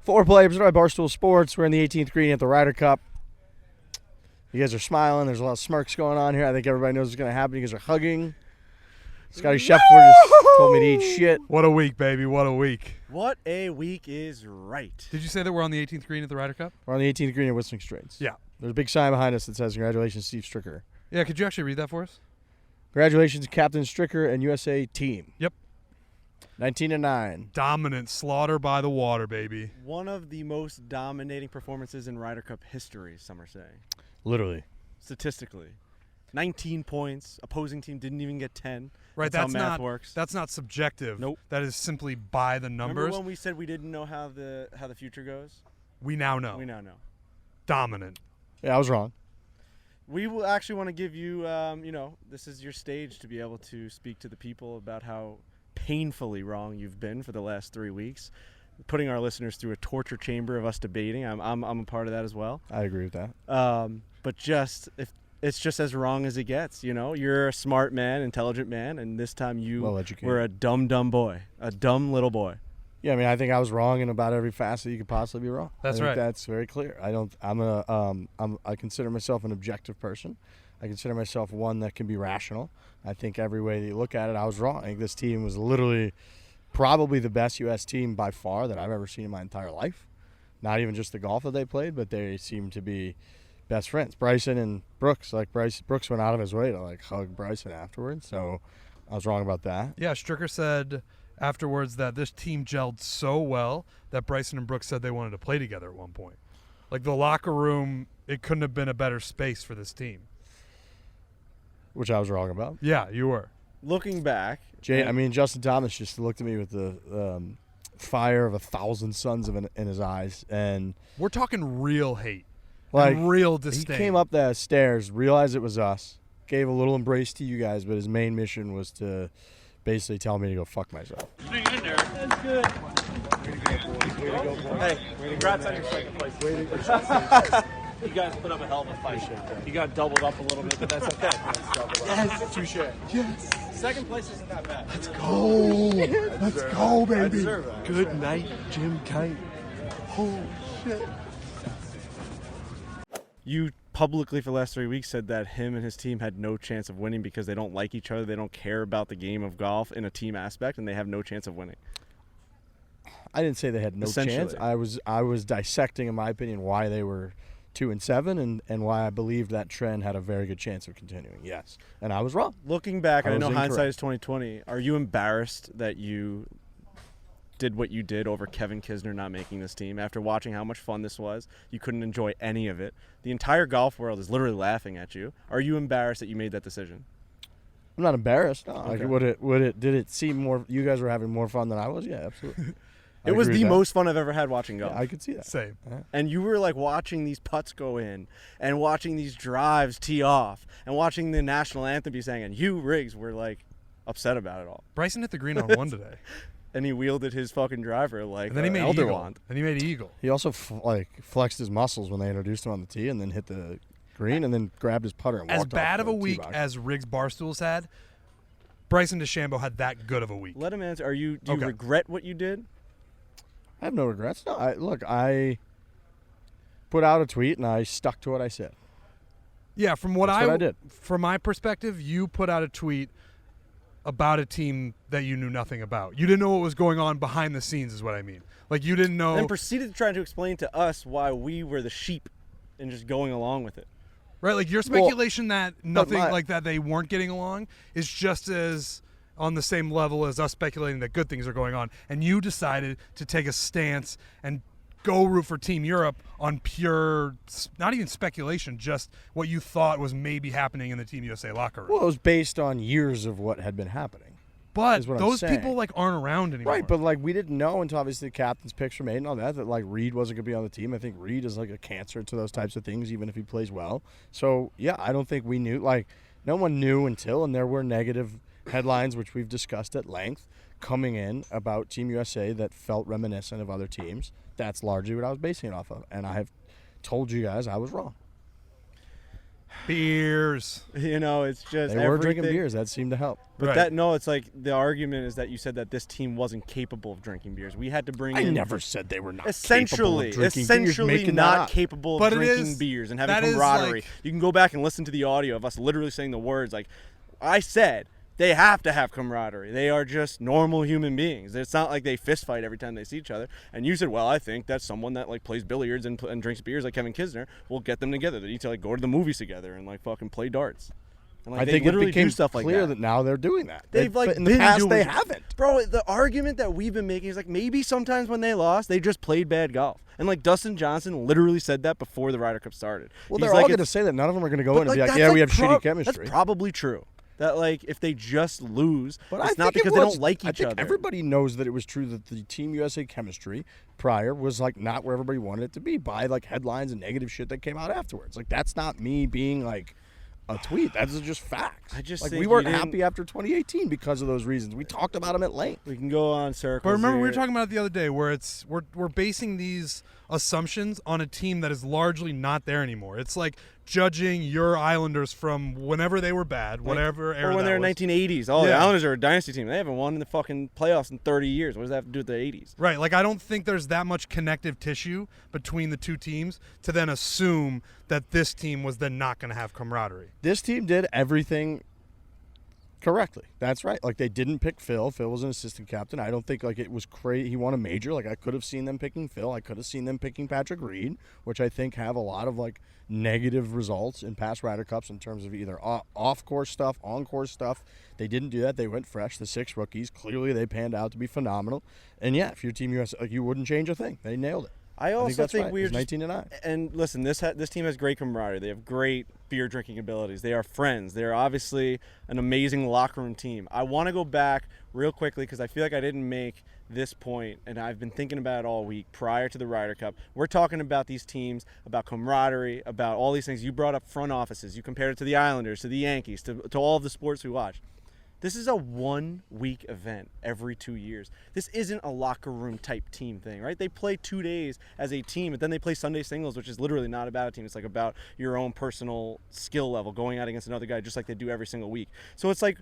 Fore play presented by Barstool Sports. We're in the 18th green at the Ryder Cup. You guys are smiling. There's a lot of smirks going on here. I think everybody knows what's going to happen. You guys are hugging. Scotty Scheffler just told me to eat shit. What a week, baby. What a week. What a week is right. Did you say that we're on the 18th green at the Ryder Cup? We're on the 18th green at Whistling Straits. Yeah. There's a big sign behind us that says, "Congratulations, Steve Stricker." Yeah, could you actually read that for us? Congratulations, Captain Stricker and USA team. Yep. 19-9. Dominant slaughter by the water, baby. One of the most dominating performances in Ryder Cup history, some are saying. Literally. Statistically. 19 points. Opposing team didn't even get 10. Right, that's how math works. That's not subjective. Nope. That is simply by the numbers. Remember when we said we didn't know how the future goes? We now know. We now know. Dominant. Yeah, I was wrong. We will actually want to give you, this is your stage to be able to speak to the people about how painfully wrong you've been for the last 3 weeks, putting our listeners through a torture chamber of us debating. I'm a part of that as well. I agree with that. But if it's just as wrong as it gets, you're a smart man, intelligent man, and this time you were a dumb boy, a dumb little boy. Yeah, I mean, I think I was wrong in about every facet you could possibly be wrong. That's right. right. That's very clear. I consider myself an objective person. I consider myself one that can be rational. I think every way that you look at it, I was wrong. I think this team was literally probably the best U.S. team by far that I've ever seen in my entire life. Not even just the golf that they played, but they seemed to be best friends. Bryson and Brooks, Brooks went out of his way to hug Bryson afterwards. So I was wrong about that. Yeah, Stricker said afterwards that this team gelled so well that Bryson and Brooks said they wanted to play together at one point. Like the locker room, it couldn't have been a better space for this team. Which I was wrong about. Yeah, you were. Looking back, Justin Thomas just looked at me with the fire of 1,000 suns in his eyes, and we're talking real hate, and real disdain. He came up the stairs, realized it was us, gave a little embrace to you guys, but his main mission was to basically tell me to go fuck myself. Hang in there. That's good. Hey, congrats on your second place. You guys put up a hell of a fight. You got doubled up a little bit, but that's okay. Yes, touche. Yes. Second place isn't that bad. Let's go. Let's go, baby. Good night, Jim Kite. Oh, shit. You publicly for the last 3 weeks said that him and his team had no chance of winning because they don't like each other, they don't care about the game of golf in a team aspect, and they have no chance of winning. I didn't say they had no chance. I was dissecting, in my opinion, why they were 2-7 and why I believed that trend had a very good chance of continuing. Yes, and I was wrong. Looking back, I know incorrect. hindsight is 20/20. Are you embarrassed that you did what you did over Kevin Kisner not making this team? After watching how much fun this was, you couldn't enjoy any of it. The entire golf world is literally laughing at you. Are you embarrassed that you made that decision? I'm not embarrassed. No. Okay. Did it seem more? You guys were having more fun than I was. Yeah, absolutely. It was the most fun I've ever had watching golf. Yeah, I could see that. Same. Yeah. And you were watching these putts go in and watching these drives tee off and watching the national anthem be sang, and you, Riggs, were upset about it all. Bryson hit the green on one today. And he wielded his fucking driver and then he made elder eagle. wand. And he made eagle. He also flexed his muscles when they introduced him on the tee, and then hit the green, and then grabbed his putter and walked As bad off of a the week tee box. as Riggs Barstools had, Bryson DeChambeau had that good of a week. Let him answer. Do you regret what you did? I have no regrets. No, I put out a tweet and I stuck to what I said. Yeah, from what I did. From my perspective, you put out a tweet about a team that you knew nothing about. You didn't know what was going on behind the scenes is what I mean. You didn't know. And proceeded to try to explain to us why we were the sheep and just going along with it. Right, your speculation that nothing that they weren't getting along is just as on the same level as us speculating that good things are going on. And you decided to take a stance and go root for Team Europe on pure, not even speculation, just what you thought was maybe happening in the Team USA locker room. Well, it was based on years of what had been happening. But those people aren't around anymore. Right, but we didn't know until obviously the captain's picks were made and all that Reed wasn't going to be on the team. I think Reed is a cancer to those types of things, even if he plays well. So, yeah, I don't think we knew. No one knew until, and there were negative headlines, which we've discussed at length, coming in about Team USA that felt reminiscent of other teams. That's largely what I was basing it off of. And I have told you guys I was wrong. Beers. You know, it's just They were drinking everything. beers. That seemed to help. But it's like the argument is that you said that this team wasn't capable of drinking beers. We had to bring in. I never said they were not Essentially capable of drinking beers, making that not up. capable But of it drinking is- beers and having that is camaraderie. like- You can go back and listen to the audio of us literally saying the words. Like, I said, they have to have camaraderie. They are just normal human beings. It's not like they fist fight every time they see each other. And you said, well, I think that someone that like plays billiards and drinks beers like Kevin Kisner will get them together. They need to like go to the movies together and like fucking play darts. And, like, I they think it literally became do stuff like clear that. that now they're doing that. They've like but in the been past doing they it. haven't. Bro, the argument that we've been making is like maybe sometimes when they lost, they just played bad golf. And like Dustin Johnson literally said that before the Ryder Cup started. Well, He's they're like, all going to say that. None of them are going to go but, in and be like, that's yeah, we have shitty That's chemistry. probably true. That like if they just lose, But it's I not think because it they was. don't like I each think other. everybody knows that it was true that the Team USA chemistry prior was like not where everybody wanted it to be by like headlines and negative shit that came out afterwards. Like that's not me being like a tweet. That's just facts. I just like think we you weren't didn't- happy after 2018 because of those reasons. We talked about them at length. We can go on circles. But remember, we were here. talking about it the other day, where it's we're basing these assumptions on a team that is largely not there anymore. It's like judging your Islanders from whenever they were bad, whatever era or when that they're was. 1980s. Oh, the Yeah. Islanders are a dynasty team. They haven't won in the fucking playoffs in 30 years. What does that have to do with the 80s? Right, like I don't think there's that much connective tissue between the two teams to then assume that this team was then not going to have camaraderie. This team did everything correctly. That's right. Like they didn't pick Phil. Phil was an assistant captain. I don't think like it was crazy. He won a major. Like I could have seen them picking Phil. I could have seen them picking Patrick Reed, which I think have a lot of like negative results in past Ryder Cups in terms of either off-course stuff, on-course stuff. They didn't do that. They went fresh. The 6 rookies, clearly they panned out to be phenomenal. And yeah, if your Team USA, like you wouldn't change a thing. They nailed it. I also that's think right. we're It was 19-9. And listen, this team has great camaraderie. They have great beer drinking abilities. They are friends. They're obviously an amazing locker room team. I want to go back real quickly because I feel like I didn't make this point, and I've been thinking about it all week prior to the Ryder Cup. We're talking about these teams, about camaraderie, about all these things. You brought up front offices. You compared it to the Islanders, to the Yankees, to all of the sports we watch. This is a 1-week event every 2 years. This isn't a locker room type team thing, right? They play 2 days as a team, but then they play Sunday singles, which is literally not about a team. It's like about your own personal skill level going out against another guy, just like they do every single week. So it's like,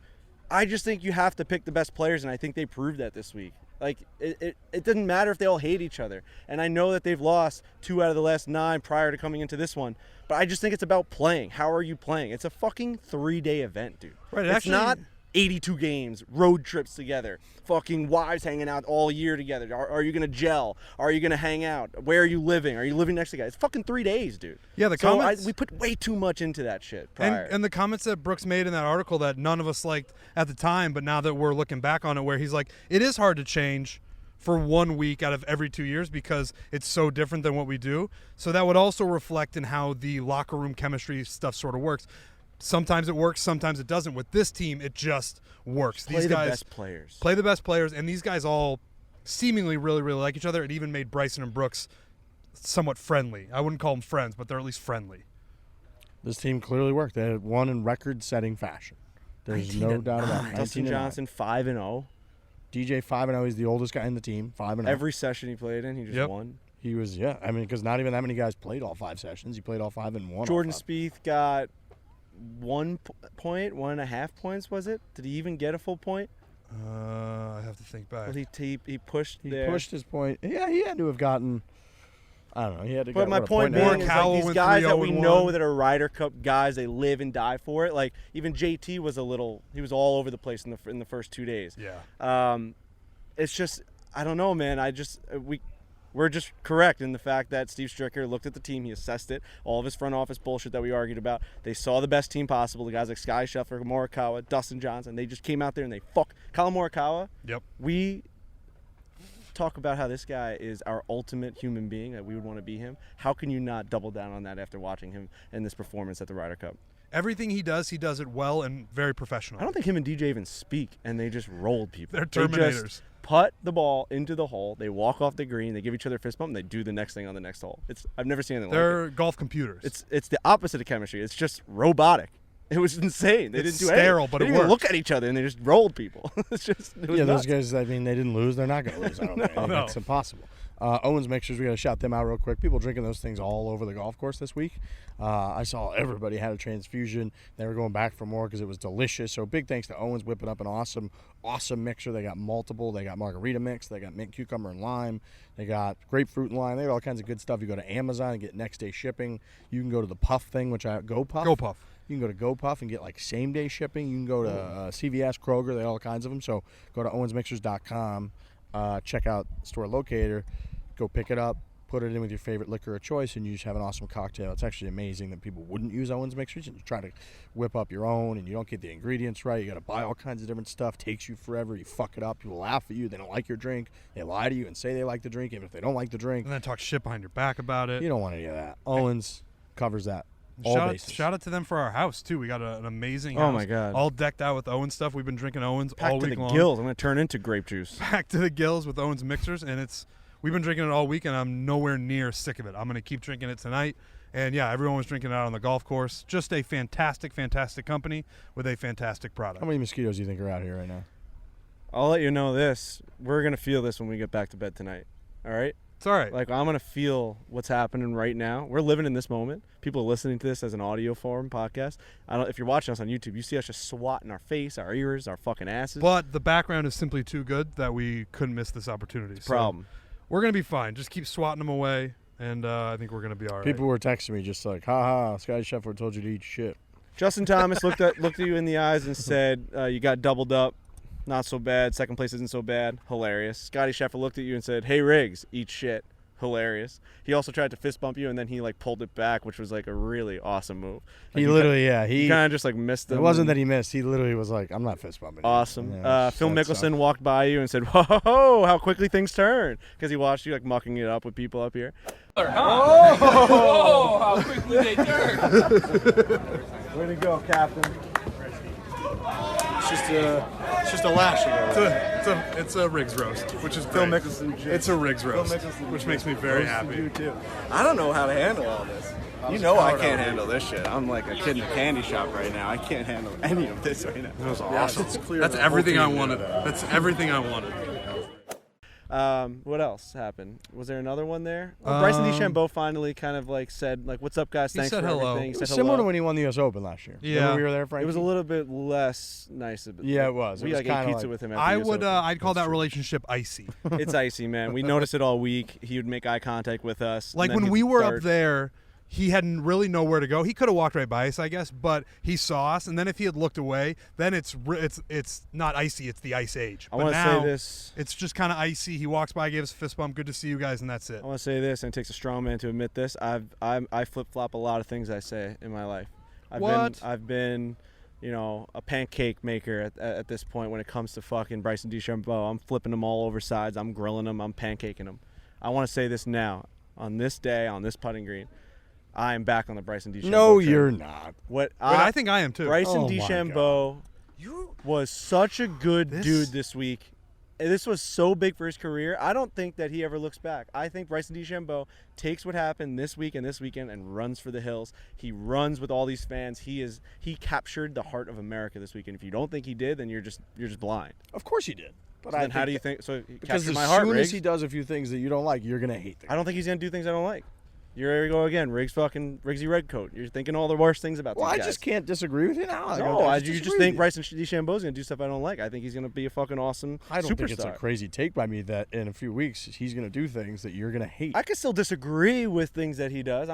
I just think you have to pick the best players, and I think they proved that this week. Like, it doesn't matter if they all hate each other. And I know that they've lost 2 out of the last 9 prior to coming into this one, but I just think it's about playing. How are you playing? It's a fucking 3-day event, dude. Right, It's actually- not 82 games, road trips together, fucking wives hanging out all year together. Are you going to gel? Are you going to hang out? Where are you living? Are you living next to guys? It's fucking 3 days, dude. Yeah, the So comments- we put way too much into that shit prior. And the comments that Brooks made in that article that none of us liked at the time, but now that we're looking back on it, where he's like, it is hard to change for 1 week out of every 2 years because it's so different than what we do. So that would also reflect in how the locker room chemistry stuff sort of works. Sometimes it works, sometimes it doesn't. With this team, it just works. Play These the guys best players. play the best players, and these guys all seemingly really, really like each other. It even made Bryson and Brooks somewhat friendly. I wouldn't call them friends, but they're at least friendly. This team clearly worked. They had won in record-setting fashion. There's no doubt about it. Dustin 19-9. Johnson 5-0. DJ 5-0. He's the oldest guy in the team. 5-0. Every session he played in, he just Yep. won. He was, yeah. I mean, because not even that many guys played all 5 sessions. He played all 5 and won. Jordan all 5. Spieth got 1 point, 1.5 points, was it? Did he even get a full point? I have to think back. Well, he pushed He there. pushed his point. Yeah, he had to have gotten. I don't know. He had to. But get, my what, a point and a half? being is Morikawa like these went guys that 3-0 we and know won. that are Ryder Cup guys, they live and die for it. Like even JT was he was all over the place in the first 2 days. Yeah. It's just I don't know, man. We're just correct in the fact that Steve Stricker looked at the team, he assessed it, all of his front office bullshit that we argued about. They saw the best team possible. The guys like Sky Scheffler, Morikawa, Dustin Johnson. They just came out there and they Colin Morikawa. Yep. We talk about how this guy is our ultimate human being, that we would want to be him. How can you not double down on that after watching him in this performance at the Ryder Cup? Everything he does it well and very professional. I don't think him and DJ even speak, and they just rolled people. They're They Terminators. just putt the ball into the hole. They walk off the green. They give each other a fist bump, and they do the next thing on the next hole. I've never seen anything like it. They're golf computers. It's the opposite of chemistry. It's just robotic. It was insane. They It's didn't do sterile, anything. but they it didn't even worked. look at each other, and they just rolled people. It was Yeah, nuts. those guys. I mean, they didn't lose. They're not going to lose. I don't think. No. It's impossible. Owen's Mixers, we got to shout them out real quick. People drinking those things all over the golf course this week. I saw everybody had a transfusion. They were going back for more because it was delicious. So big thanks to Owen's whipping up an awesome mixer. They got multiple. They got margarita mix. They got mint, cucumber, and lime. They got grapefruit and lime. They got all kinds of good stuff. You go to Amazon and get next day shipping. You can go to the Puff thing, which Go Puff. Go Puff. You can go to Go Puff and get like same day shipping. You can go to CVS, Kroger. They have all kinds of them. So go to owensmixers.com. Check out store locator. Go pick it up. Put it in with your favorite liquor of choice, and you just have an awesome cocktail. It's actually amazing that people wouldn't use Owen's Mixers, and you try to whip up your own, and you don't get the ingredients right. You got to buy all kinds of different stuff. Takes you forever. You fuck it up. People laugh at you. They don't like your drink. They lie to you and say they like the drink, even if they don't like the drink. And then talk shit behind your back about it. You don't want any of that. Owens covers that. Shout out to them for our house too. We got an amazing house. Oh my god! All decked out with Owen stuff. We've been drinking Owens all week long. Packed to the gills. I'm gonna turn into grape juice. Packed to the gills with Owens Mixers, and we've been drinking it all week, and I'm nowhere near sick of it. I'm gonna keep drinking it tonight. And yeah, everyone was drinking it out on the golf course. Just a fantastic, fantastic company with a fantastic product. How many mosquitoes do you think are out here right now? I'll let you know this. We're gonna feel this when we get back to bed tonight. All right. It's all right. Like, I'm going to feel what's happening right now. We're living in this moment. People are listening to this as an audio form podcast. If you're watching us on YouTube, you see us just swatting our face, our ears, our fucking asses. But the background is simply too good that we couldn't miss this opportunity. It's a problem. So we're going to be fine. Just keep swatting them away, and I think we're going to be all right. People were texting me just like, ha, Scotty Scheffler told you to eat shit. Justin Thomas looked at you in the eyes and said, you got doubled up. Not so bad. Second place isn't so bad. Hilarious. Scotty Scheffler looked at you and said, hey, Riggs, eat shit. Hilarious. He also tried to fist bump you, and then he like pulled it back, which was like a really awesome move. Like, he kind of just like missed it. It wasn't that he missed. He literally was like, I'm not fist bumping. Awesome. Yeah, Phil Mickelson walked by you and said, whoa, how quickly things turn, because he watched you like mucking it up with people up here. Oh, how quickly they turn. Way to go, Captain. It's just a lashing. It's a Riggs roast, which is Phil great. Mickelson. It's a Riggs roast, Mickelson which makes me very happy. Too. I don't know how to handle all this. You know I can't handle this shit. I'm like a kid in a candy shop right now. I can't handle any of this right now. That was awesome. It's clear That's that everything I both of you wanted. did that. That's everything I wanted. What else happened? Was there another one there? Well, Bryson DeChambeau finally kind of like said, like, "What's up, guys? He Thanks said for hello. everything." He It said was hello. similar to when he won the U.S. Open last year. Yeah. Remember we were there, Frankie? It was a little bit less nice. Yeah, it was. It We was like ate kinda pizza like- with him. I After would. I'd call that relationship icy. It's icy, man. We noticed it all week. He would make eye contact with us. Like and then when he'd we were dart. up there, he hadn't really nowhere to go. He could have walked right by us, I guess, but he saw us, and then if he had looked away, then it's not icy. It's the ice age. I But want to now say this. it's just kind of icy. He walks by, gives us a fist bump. Good to see you guys, and that's it. I want to say this, and it takes a strong man to admit this. I flip flop a lot of things I say in my life. I've been, a pancake maker at this point when it comes to fucking Bryson DeChambeau. I'm flipping them all over sides. I'm grilling them. I'm pancaking them. I want to say this now, on this day, on this putting green. I am back on the Bryson DeChambeau. No, train. you're not. What I think I am too. Bryson Oh my DeChambeau was such a good dude this week. And this was so big for his career. I don't think that he ever looks back. I think Bryson DeChambeau takes what happened this week and this weekend and runs for the hills. He runs with all these fans. He captured the heart of America this weekend. If you don't think he did, then you're just blind. Of course he did. But So then how do you think? So he Because captured as my heart, soon Riggs. as he does a few things that you don't like, you're gonna hate the I don't think he's gonna do things I don't like. Here we go again, Riggsy Redcoat. You're thinking all the worst things about Well, these I guys. just can't disagree with you now. You just think Bryson DeChambeau's gonna do stuff I don't like. I think he's gonna be a fucking awesome I don't superstar. think it's a crazy take by me that in a few weeks he's gonna do things that you're gonna hate. I could still disagree with things that he does.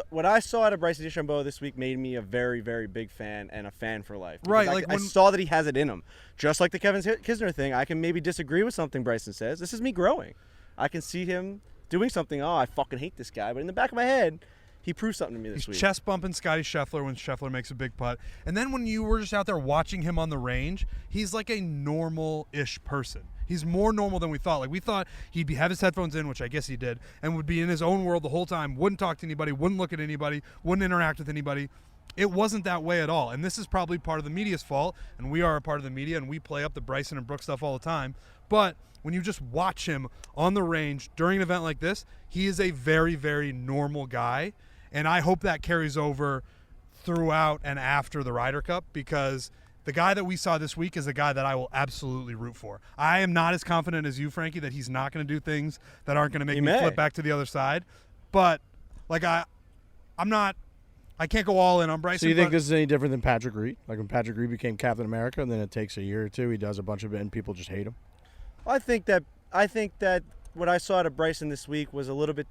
What I saw out of Bryson DeChambeau this week made me a very, very big fan and a fan for life. Right, Because like I when- saw that he has it in him. Just like the Kevin Kisner thing, I can maybe disagree with something Bryson says. This is me growing. I can see him doing something. Oh, I fucking hate this guy. But in the back of my head, he proved something to me this He's week. chest bumping Scotty Scheffler when Scheffler makes a big putt. And then when you were just out there watching him on the range, he's like a normal-ish person. He's more normal than we thought. Like, we thought he'd have his headphones in, which I guess he did, and would be in his own world the whole time, wouldn't talk to anybody, wouldn't look at anybody, wouldn't interact with anybody. It wasn't that way at all. And this is probably part of the media's fault, and we are a part of the media, and we play up the Bryson and Brooks stuff all the time. But when you just watch him on the range during an event like this, he is a very, very normal guy. And I hope that carries over throughout and after the Ryder Cup, because the guy that we saw this week is a guy that I will absolutely root for. I am not as confident as you, Frankie, that he's not going to do things that aren't going to make me flip back to the other side. But like I'm not. I can't go all in on Bryson. So you think this is any different than Patrick Reed? Like when Patrick Reed became Captain America, and then it takes a year or two, he does a bunch of it, and people just hate him. I think that what I saw out of Bryson this week was a little bit.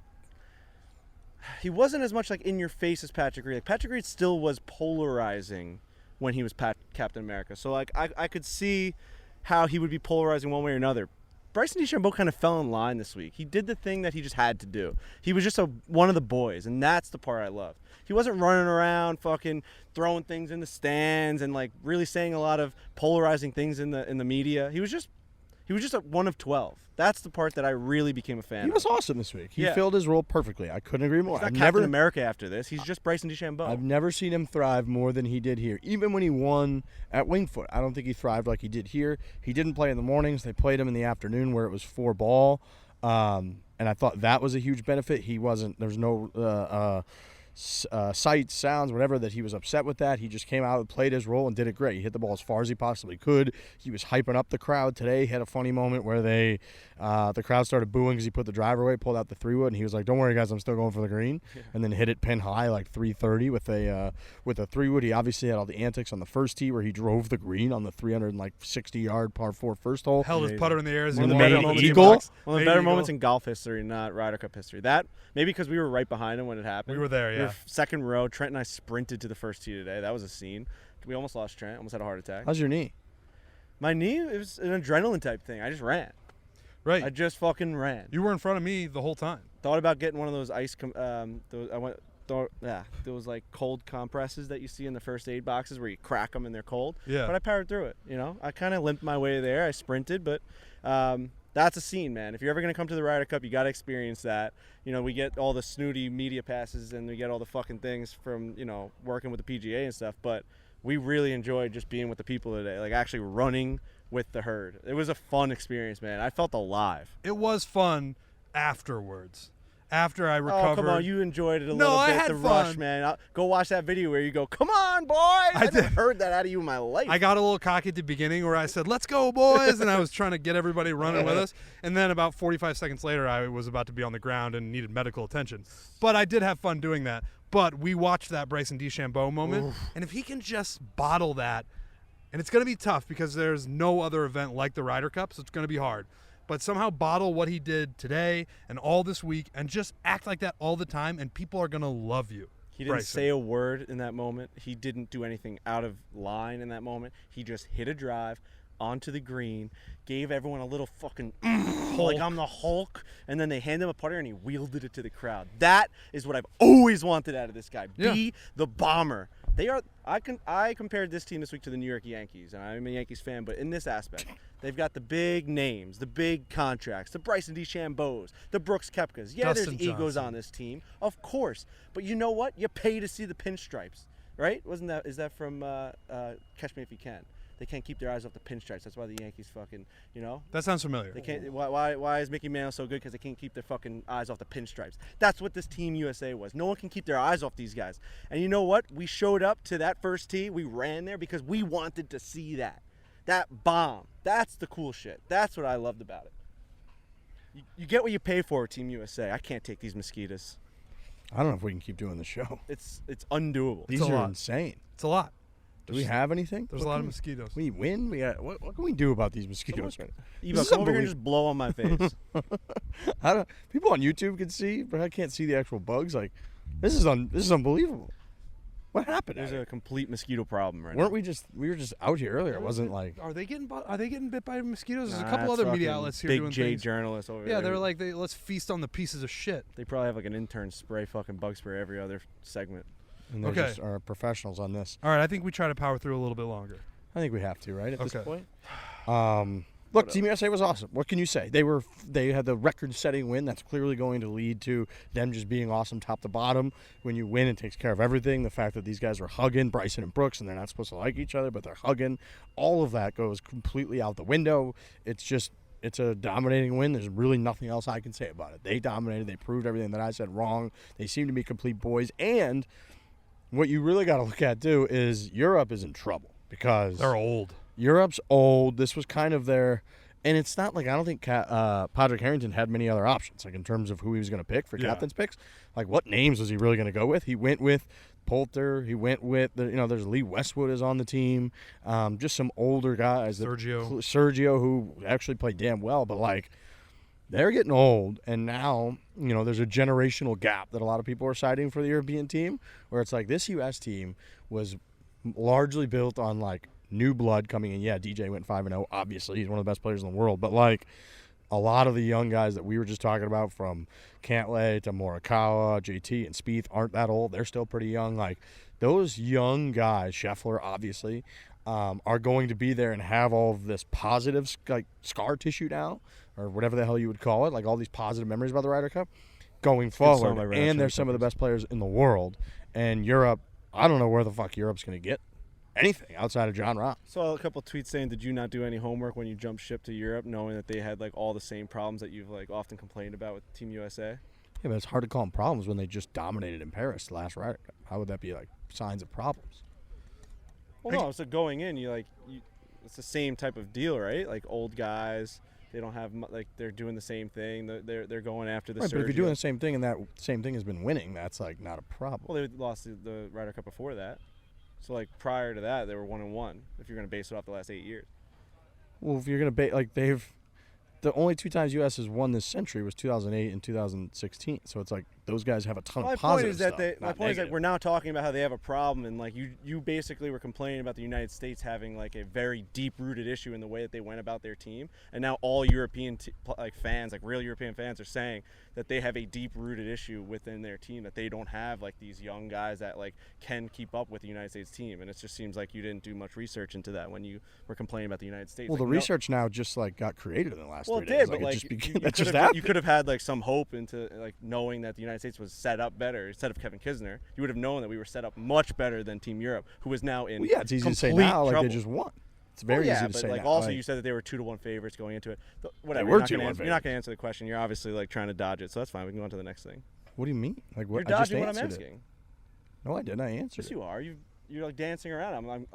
He wasn't as much like in your face as Patrick Reed. Like Patrick Reed still was polarizing when he was Captain America. So like I could see how he would be polarizing one way or another. Bryson DeChambeau kind of fell in line this week. He did the thing that he just had to do. He was just one of the boys, and that's the part I loved. He wasn't running around fucking throwing things in the stands and like really saying a lot of polarizing things in the media. He was just a one of 12. That's the part that I really became a fan of. He was awesome this week. He filled his role perfectly. I couldn't agree more. He's not Captain America after this. He's just Bryson DeChambeau. I've never seen him thrive more than he did here. Even when he won at Wingfoot, I don't think he thrived like he did here. He didn't play in the mornings. They played him in the afternoon where it was 4 ball. And I thought that was a huge benefit. He wasn't – there was no sights, sounds, whatever, that he was upset with that. He just came out and played his role and did it great. He hit the ball as far as he possibly could. He was hyping up the crowd today. He had a funny moment where the crowd started booing because he put the driver away, pulled out the 3-wood, and he was like, "Don't worry, guys, I'm still going for the green." And then hit it pin high, like 330 with a 3-wood. He obviously had all the antics on the first tee where he drove the green on the 360-yard par 4 first hole. Held his putter in the air as one he of the better walked. One of the better moments in golf history, not Ryder Cup history. That maybe because we were right behind him when it happened. We were there, yeah. We were second row. Trent and I sprinted to the first tee today. That was a scene. We almost lost Trent. Almost had a heart attack. How's your knee? My knee, it was an adrenaline type thing. I just ran. Right. I just fucking ran. You were in front of me the whole time. Thought about getting one of those those like cold compresses that you see in the first aid boxes where you crack them and they're cold. Yeah. But I powered through it. You know, I kind of limped my way there. I sprinted, but that's a scene, man. If you're ever gonna come to the Ryder Cup, you gotta experience that. You know, we get all the snooty media passes and we get all the fucking things from working with the PGA and stuff, but we really enjoyed just being with the people today, like actually running with the herd. It was a fun experience, man. I felt alive. It was fun afterwards. After I recovered. Oh, come on. You enjoyed it a little bit. I had the fun. Rush, man. Go watch that video where you go, "Come on, boys." I never heard that out of you in my life. I got a little cocky at the beginning where I said, "Let's go, boys," and I was trying to get everybody running with us. And then about 45 seconds later, I was about to be on the ground and needed medical attention. But I did have fun doing that. But we watched that Bryson DeChambeau moment. Oof. And if he can just bottle that, and it's going to be tough because there's no other event like the Ryder Cup, so it's going to be hard. But somehow bottle what he did today and all this week and just act like that all the time, and people are going to love you. He didn't say a word in that moment. He didn't do anything out of line in that moment. He just hit a drive onto the green, gave everyone a little fucking like I'm the Hulk, and then they handed him a putter and he wielded it to the crowd. That is what I've always wanted out of this guy. Yeah. Be the bomber. They are. I compared this team this week to the New York Yankees, and I'm a Yankees fan, but in this aspect, they've got the big names, the big contracts, the Bryson DeChambeaus, the Brooks Koepkas. Yeah, Dustin there's egos Johnson on this team, of course, but you know what? You pay to see the pinstripes, right? Is that from Catch Me If You Can? They can't keep their eyes off the pinstripes. That's why the Yankees fucking, That sounds familiar. They can't. Why is Mickey Mantle so good? Because they can't keep their fucking eyes off the pinstripes. That's what this Team USA was. No one can keep their eyes off these guys. And you know what? We showed up to that first tee. We ran there because we wanted to see that. That bomb. That's the cool shit. That's what I loved about it. You get what you pay for, Team USA. I can't take these Mosquitoes. I don't know if we can keep doing the show. It's undoable. These are insane. It's a lot. Do we have anything? There's a lot of mosquitoes. We win. We got what can we do about these mosquitoes? Eva, come over here and just blow on my face. People on YouTube can see, but I can't see the actual bugs. Like, this is unbelievable. What happened? There's a complete mosquito problem right now. We were just out here earlier. It wasn't like. Are they getting bit by mosquitoes? There's a couple other media outlets here doing Big J things. journalists over there. Yeah, they're like, let's feast on the pieces of shit. They probably have like an intern spray fucking bug spray every other segment. And they just are professionals on this. All right, I think we try to power through a little bit longer. I think we have to, right, at this point? Look, Team USA was awesome. What can you say? They had the record-setting win. That's clearly going to lead to them just being awesome top to bottom. When you win, it takes care of everything. The fact that these guys were hugging, Bryson and Brooks, and they're not supposed to like each other, but they're hugging. All of that goes completely out the window. It's a dominating win. There's really nothing else I can say about it. They dominated. They proved everything that I said wrong. They seem to be complete boys. And what you really got to look at, too, is Europe is in trouble. because they're old. Europe's old. This was kind of their, and it's not like I don't think Padraig Harrington had many other options, like in terms of who he was going to pick for captain's picks. Like, what names was he really going to go with? He went with Poulter. He went with there's Lee Westwood is on the team. Just some older guys. Sergio, who actually played damn well, but like they're getting old, and now there's a generational gap that a lot of people are citing for the European team, where it's like this U.S. team was largely built on like new blood coming in. Yeah, DJ went 5-0. Obviously, he's one of the best players in the world. But like a lot of the young guys that we were just talking about, from Cantlay to Morikawa, JT, and Spieth, aren't that old. They're still pretty young. Like those young guys, Scheffler, obviously, are going to be there and have all of this positive like scar tissue now, or whatever the hell you would call it, like all these positive memories about the Ryder Cup going forward. And they're some of the best players in the world. And Europe, I don't know where the fuck Europe's going to get anything outside of John Rahm. Saw a couple of tweets saying, did you not do any homework when you jumped ship to Europe, knowing that they had like all the same problems that you've like often complained about with Team USA? Yeah, but it's hard to call them problems when they just dominated in Paris last Ryder Cup. How would that be like signs of problems? Well, no, so going in, it's the same type of deal, right? Like old guys, they don't have like they're doing the same thing. They're going after the. Right, but if you're doing the same thing and that same thing has been winning, that's like not a problem. Well, they lost the Ryder Cup before that. So, like, prior to that, they were 1-1, if you're going to base it off the last 8 years. Well, if you're going to the only two times U.S. has won this century was 2008 and 2016. So it's like those guys have a ton of positive stuff. My point is that we're now talking about how they have a problem, and like you basically were complaining about the United States having like a very deep-rooted issue in the way that they went about their team, and now all European fans, like real European fans, are saying that they have a deep-rooted issue within their team, that they don't have like these young guys that like can keep up with the United States team, and it just seems like you didn't do much research into that when you were complaining about the United States. Well, like, the research now just like got created in the last 3 days. Well, it did, like, but like you could have had like some hope into like knowing that the United States was set up better. Instead of Kevin Kisner, you would have known that we were set up much better than Team Europe, who was now in it's easy to say now, trouble. like they just won. It's very easy to say like now. Also, you said that they were 2-1 favorites going into it. Whatever. They were 2-1 favorites. You're not going to answer the question. You're obviously like trying to dodge it, so that's fine. We can go on to the next thing. What do you mean? Like what? You're dodging what I'm asking. No, I didn't. I answered. Yes, you are. You're like dancing around.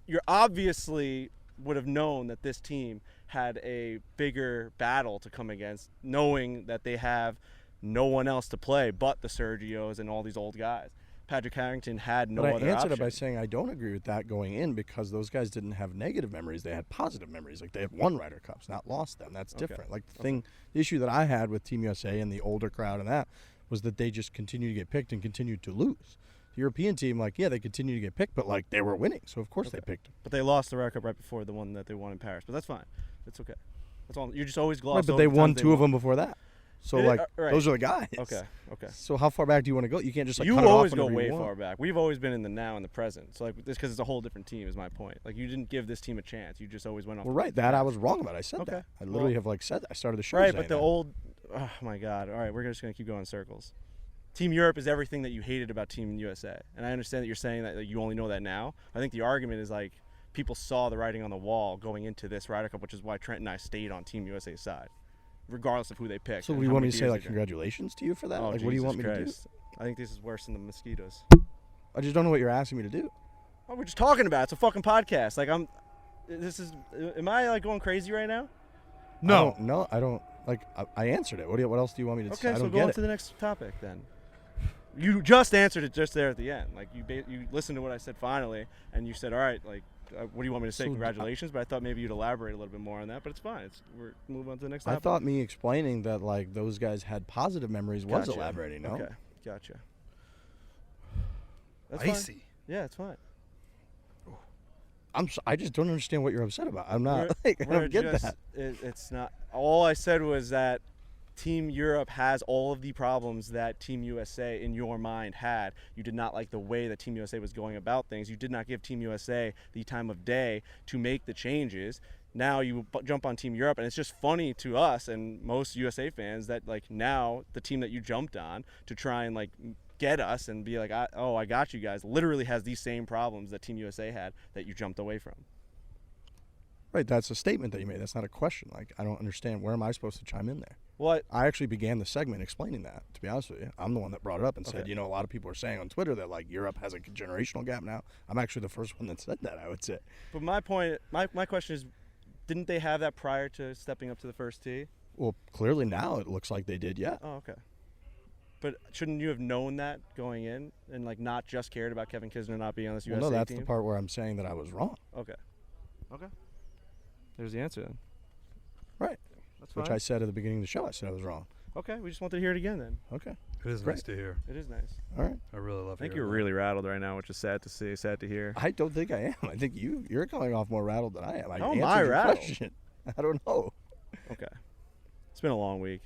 You're obviously would have known that this team had a bigger battle to come against, knowing that they have no one else to play but the Sergios and all these old guys. Padraig Harrington had no other option. But I answered it by saying I don't agree with that going in, because those guys didn't have negative memories. They had positive memories. Like they had won Ryder Cups, not lost them. That's different. Like the issue that I had with Team USA and the older crowd and that was that they just continued to get picked and continued to lose. The European team, like, yeah, they continued to get picked, but like they were winning, so of course they picked them. But they lost the Ryder Cup right before the one that they won in Paris. But that's fine. It's okay. That's all. You just always gloss over. Right, but they won two of them before that. So those are the guys. Okay. So how far back do you want to go? You can't just like you cut it always off go way far back. We've always been in the now and the present. So like this, because it's a whole different team, is my point. Like you didn't give this team a chance. You just always went off. Well, right. That I was wrong about. I said that. I literally have like said that. I started the show. Right, but the old. Oh my God. All right, we're just gonna keep going in circles. Team Europe is everything that you hated about Team USA, and I understand that you're saying that like, you only know that now. I think the argument is like people saw the writing on the wall going into this Ryder Cup, which is why Trent and I stayed on Team USA's side, regardless of who they picked. So what do you want me to say, like, congratulations to you for that? Oh, like, what do you want me to do? I think this is worse than the Mosquitoes. I just don't know what you're asking me to do. Oh, we're just talking about it. It's a fucking podcast. Like, am I, like, going crazy right now? No. I don't. Like, I answered it. What else do you want me to say? Okay, so go on to the next topic then. You just answered it just there at the end. Like, you listened to what I said finally, and you said, all right, like, what do you want me to say? Congratulations. But I thought maybe you'd elaborate a little bit more on that, but it's fine. We're moving on to the next topic. I thought me explaining that, like, those guys had positive memories was elaborating, no? Okay, gotcha. That's Icy. fine. Yeah, it's fine. I just don't understand what you're upset about. I'm not, I don't get that. It's not. All I said was that Team Europe has all of the problems that Team USA in your mind had. You did not like the way that Team USA was going about things. You did not give Team USA the time of day to make the changes. Now you jump on Team Europe, and it's just funny to us and most USA fans that like now the team that you jumped on to try and like get us and be like, I got you guys, literally has these same problems that Team USA had that you jumped away from. Right, that's a statement that you made. That's not a question. Like, I don't understand. Where am I supposed to chime in there? What? I actually began the segment explaining that, to be honest with you. I'm the one that brought it up and said, a lot of people are saying on Twitter that, like, Europe has a generational gap now. I'm actually the first one that said that, I would say. But my point, my question is, didn't they have that prior to stepping up to the first tee? Well, clearly now it looks like they did, yeah. Oh, okay. But shouldn't you have known that going in and, like, not just cared about Kevin Kisner not being on this USA team? No, that's the part where I'm saying that I was wrong. Okay. There's the answer then. Right. That's fine. Which I said at the beginning of the show. I said I was wrong. Okay, we just wanted to hear it again then. Okay. It is nice to hear. It is nice. All right. I really love it. I think you're really rattled right now, which is sad to see, sad to hear. I don't think I am. I think you're coming off more rattled than I am. How am I rattled? Question. I don't know. Okay. It's been a long week.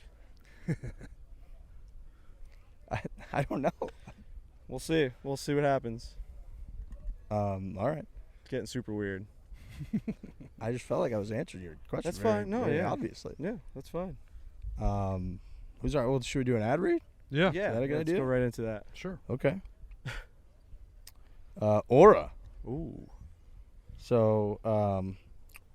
I don't know. We'll see. We'll see what happens. All right. It's getting super weird. I just felt like I was answering your question. That's fine. No, yeah. Obviously. Yeah, that's fine. Who's our? Well, should we do an ad read? Yeah. Yeah, Is that a good let's idea? go right into that. Sure. Okay. Aura. Ooh. So,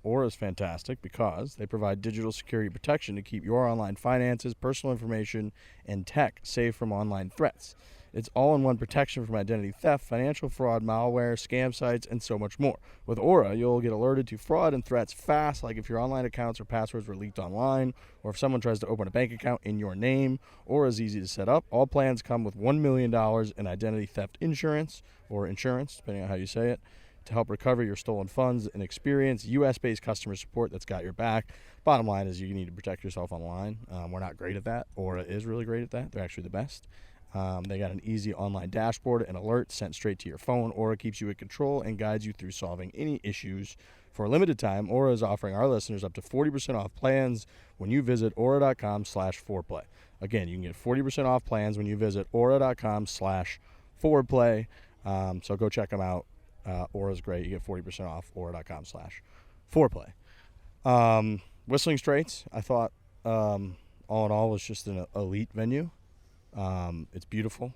Aura is fantastic because they provide digital security protection to keep your online finances, personal information, and tech safe from online threats. It's all-in-one protection from identity theft, financial fraud, malware, scam sites, and so much more. With Aura, you'll get alerted to fraud and threats fast, like if your online accounts or passwords were leaked online, or if someone tries to open a bank account in your name. Aura is easy to set up. All plans come with $1 million in identity theft insurance, or insurance, depending on how you say it, to help recover your stolen funds and experience U.S.-based customer support that's got your back. Bottom line is you need to protect yourself online. We're not great at that. Aura is really great at that. They're actually the best. They got an easy online dashboard and alerts sent straight to your phone. Aura keeps you in control and guides you through solving any issues. For a limited time, Aura is offering our listeners up to 40% off plans when you visit aura.com/foreplay. Again, you can get 40% off plans when you visit aura.com/foreplay. So go check them out. Aura's great. You get 40% off aura.com/foreplay. Whistling Straits, I thought, all in all, was just an elite venue. It's beautiful.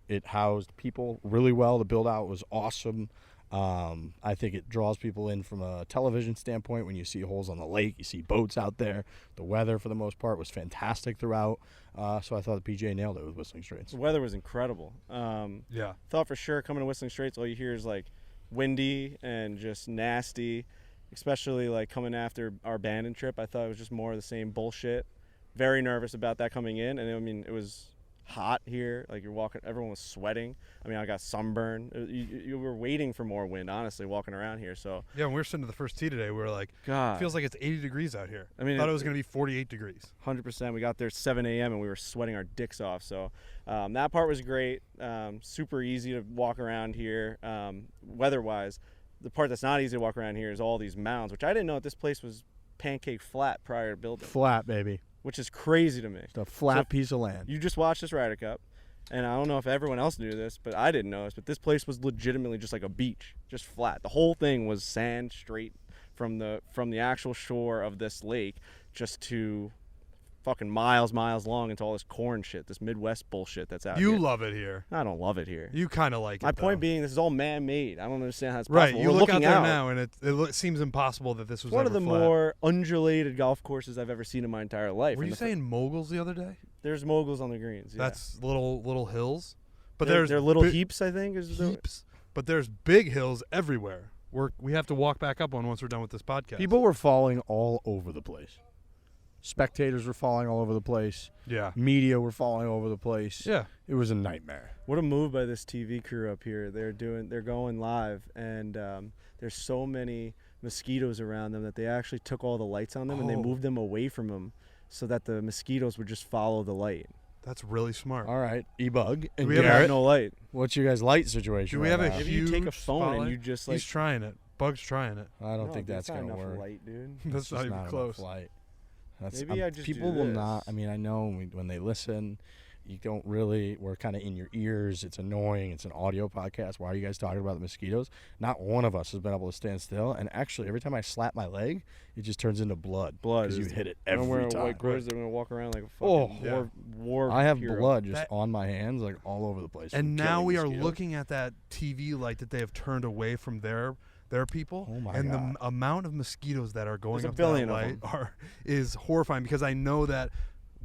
It housed people really well. The build out was awesome. I think it draws people in from a television standpoint. When you see holes on the lake, you see boats out there. The weather, for the most part, was fantastic throughout. So I thought the PGA nailed it with Whistling Straits. The weather was incredible. Yeah. Thought for sure coming to Whistling Straits, all you hear is like windy and just nasty, especially like coming after our Bandon trip. I thought it was just more of the same bullshit. Very nervous about that coming in. And I mean, it was hot here. Like, you're walking, everyone was sweating. I mean, I got sunburn. You were waiting for more wind, honestly, walking around here. So yeah, when we were sitting to the first tee today, we were like, God, it feels like it's 80 degrees out here. I mean, I thought it was going to be 48 degrees. 100%. We got there at 7 a.m. and we were sweating our dicks off. So that part was great. Super easy to walk around here, weather-wise. The part that's not easy to walk around here is all these mounds, which I didn't know that this place was pancake flat prior to building. Flat, baby. Which is crazy to me. It's a flat piece of land. You just watched this Ryder Cup, and I don't know if everyone else knew this, but I didn't know this, but this place was legitimately just like a beach, just flat. The whole thing was sand straight from the actual shore of this lake just to fucking miles long into all this corn shit, this Midwest bullshit that's out here. You love it here. I don't love it here. You kind of like it, My point though. being, this is all man-made. I don't understand how it's Right, possible. you We're look out looking there now, and it seems impossible that this was one of ever the flat. more undulated golf courses I've ever seen in my entire life. Were And you saying moguls the other day? there's moguls on the greens? Yeah. That's little hills, but they're there's little bi- heaps, I think. heaps, but there's big hills everywhere. We have to walk back up on once we're done with this podcast. People were falling all over the place. Spectators were falling all over the place. Yeah. Media were falling all over the place. Yeah. It was a nightmare. What a move by this TV crew up here. They're going live, and there's so many mosquitoes around them that they actually took all the lights on them and they moved them away from them so that the mosquitoes would just follow the light. That's really smart. All right, E-Bug and we have Garrett, no light. what's your guys' light situation? Do we right have a now? Maybe you take a huge phone and spotlight? you just like. He's trying it. Bug's trying it. I don't No, think dude, that's not gonna enough work. light, dude. That's It's not just even enough close. light. Maybe I just people do will this. not. I mean, I know when they listen, you don't really. We're kind of in your ears. It's annoying. It's an audio podcast. Why are you guys talking about the mosquitoes? Not one of us has been able to stand still. And actually, every time I slap my leg, it just turns into blood. Because you hit it I'm every wearing time. white gloves. They're gonna walk around like a Oh, fucking war. I have hero. blood just That- on my hands, like all over the place. And from now killing we are mosquitoes. looking at that TV light that they have turned away from their people. Oh my and God. the amount of mosquitoes that are going There's a up billion that of light them. is horrifying, because I know that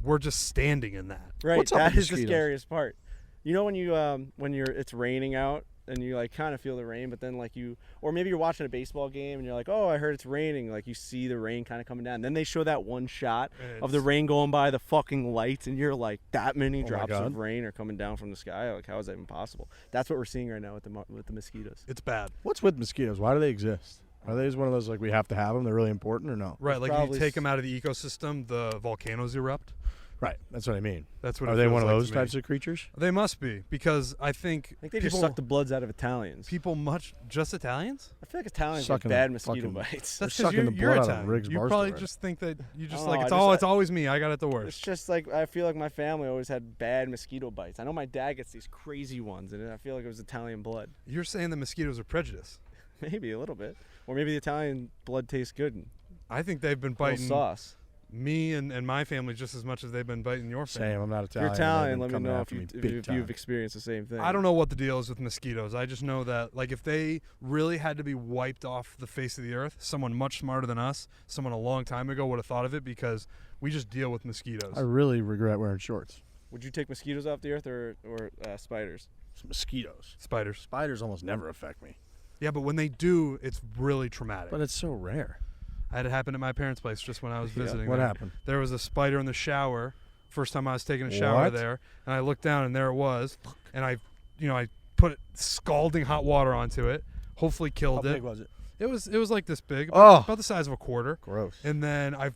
we're just standing in that. Right. What's up That with is the mosquitoes? scariest part. You know when it's raining out and you like kind of feel the rain, but then like or maybe you're watching a baseball game and you're like, oh, I heard it's raining. Like you see the rain kind of coming down. And then they show that one shot of the rain going by the fucking lights, and you're like, that many drops of rain are coming down from the sky. Like, how is that even possible? That's what we're seeing right now with the mosquitoes. It's bad. What's with mosquitoes? Why do they exist? Are they just one of those like we have to have them? They're really important or no? Right, like probably you take them out of the ecosystem, the volcanoes erupt. Right. That's what I mean. That's what. Are it they feels one of like those to me. types of creatures? They must be, because I think I think they people, just suck the bloods out of Italians. just Italians. I feel like Italians Sucking get bad the mosquito fucking- bites. That's sucking because the you're blood out of Italian. Riggs You Barstool probably right just think that you just Oh, like I it's just- always me. I got it the It's worst. just like I feel like my family always had bad mosquito bites. I know my dad gets these crazy ones, and I feel like it was Italian blood. You're saying that mosquitoes are prejudiced. Maybe a little bit, or maybe the Italian blood tastes good. And I think they've been a little biting sauce. me and my family just as much as they've been biting your family. Same. I'm not If you're Italian. Italian, let me know if you've experienced the same thing. I don't know what the deal is with mosquitoes. I just know that, like, if they really had to be wiped off the face of the earth, someone much smarter than us, someone a long time ago would have thought of it, because we just deal with mosquitoes. I really regret wearing shorts. Would you take mosquitoes off the earth or spiders? It's mosquitoes. Spiders. Spiders almost never affect me. Yeah, but when they do, it's really traumatic. But it's so rare. I had it happen at my parent's place just when I was visiting. What there. happened? There was a spider in the shower. First time I was taking a shower What? there, and I looked down, and there it was. And I put scalding hot water onto it. Hopefully killed How it. big was it? It was like this big, Oh. about the size of a quarter. Gross. And then I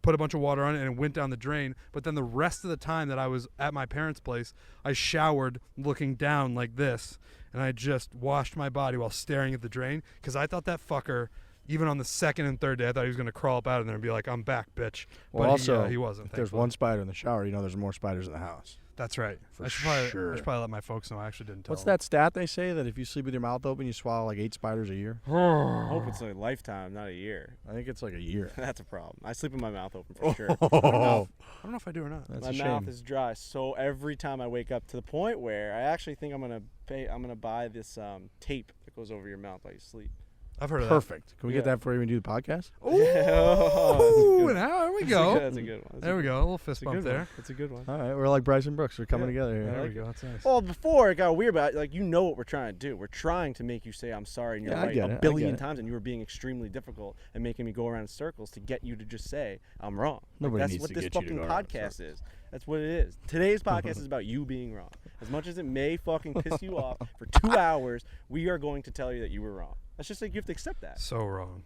put a bunch of water on it, and it went down the drain. But then the rest of the time that I was at my parents' place, I showered looking down like this, and I just washed my body while staring at the drain, because I thought that fucker, even on the second and third day, I thought he was going to crawl up out of there and be like, I'm back, bitch. Well, But also, he wasn't. if there's thankfully. one spider in the shower, there's more spiders in the house. That's right. For I should sure. probably let my folks know. I actually didn't tell What's them. that stat they say that if you sleep with your mouth open, you swallow like 8 spiders a year? I hope it's a lifetime, not a year. I think it's like a year. That's a problem. I sleep with my mouth open for sure. Oh, I don't know if I do or not. that's My a mouth shame. is dry, so every time I wake up, to the point where I actually think I'm gonna buy this tape that goes over your mouth while you sleep. I've heard of Perfect. Can we get Yeah. that before we even do the podcast? that. Ooh, and there we go. That's a good one. There we go. A little fist That's a bump good there. one. That's a good one. All right, we're like Bryson Brooks. We're coming Yeah. together here. There I we like go. That's nice. Well, before it got weird, but like you know what we're trying to do. We're trying to make you say I'm sorry, and you're Yeah, I right get it. a I billion get it. times, and you were being extremely difficult and making me go around in circles to get you to just say I'm wrong. Nobody that's needs what to this get you to fucking go around in podcast is. That's what it is. Today's podcast is about you being wrong. As much as it may fucking piss you off for 2 hours, we are going to tell you that you were wrong. That's just like you have to accept that. So wrong.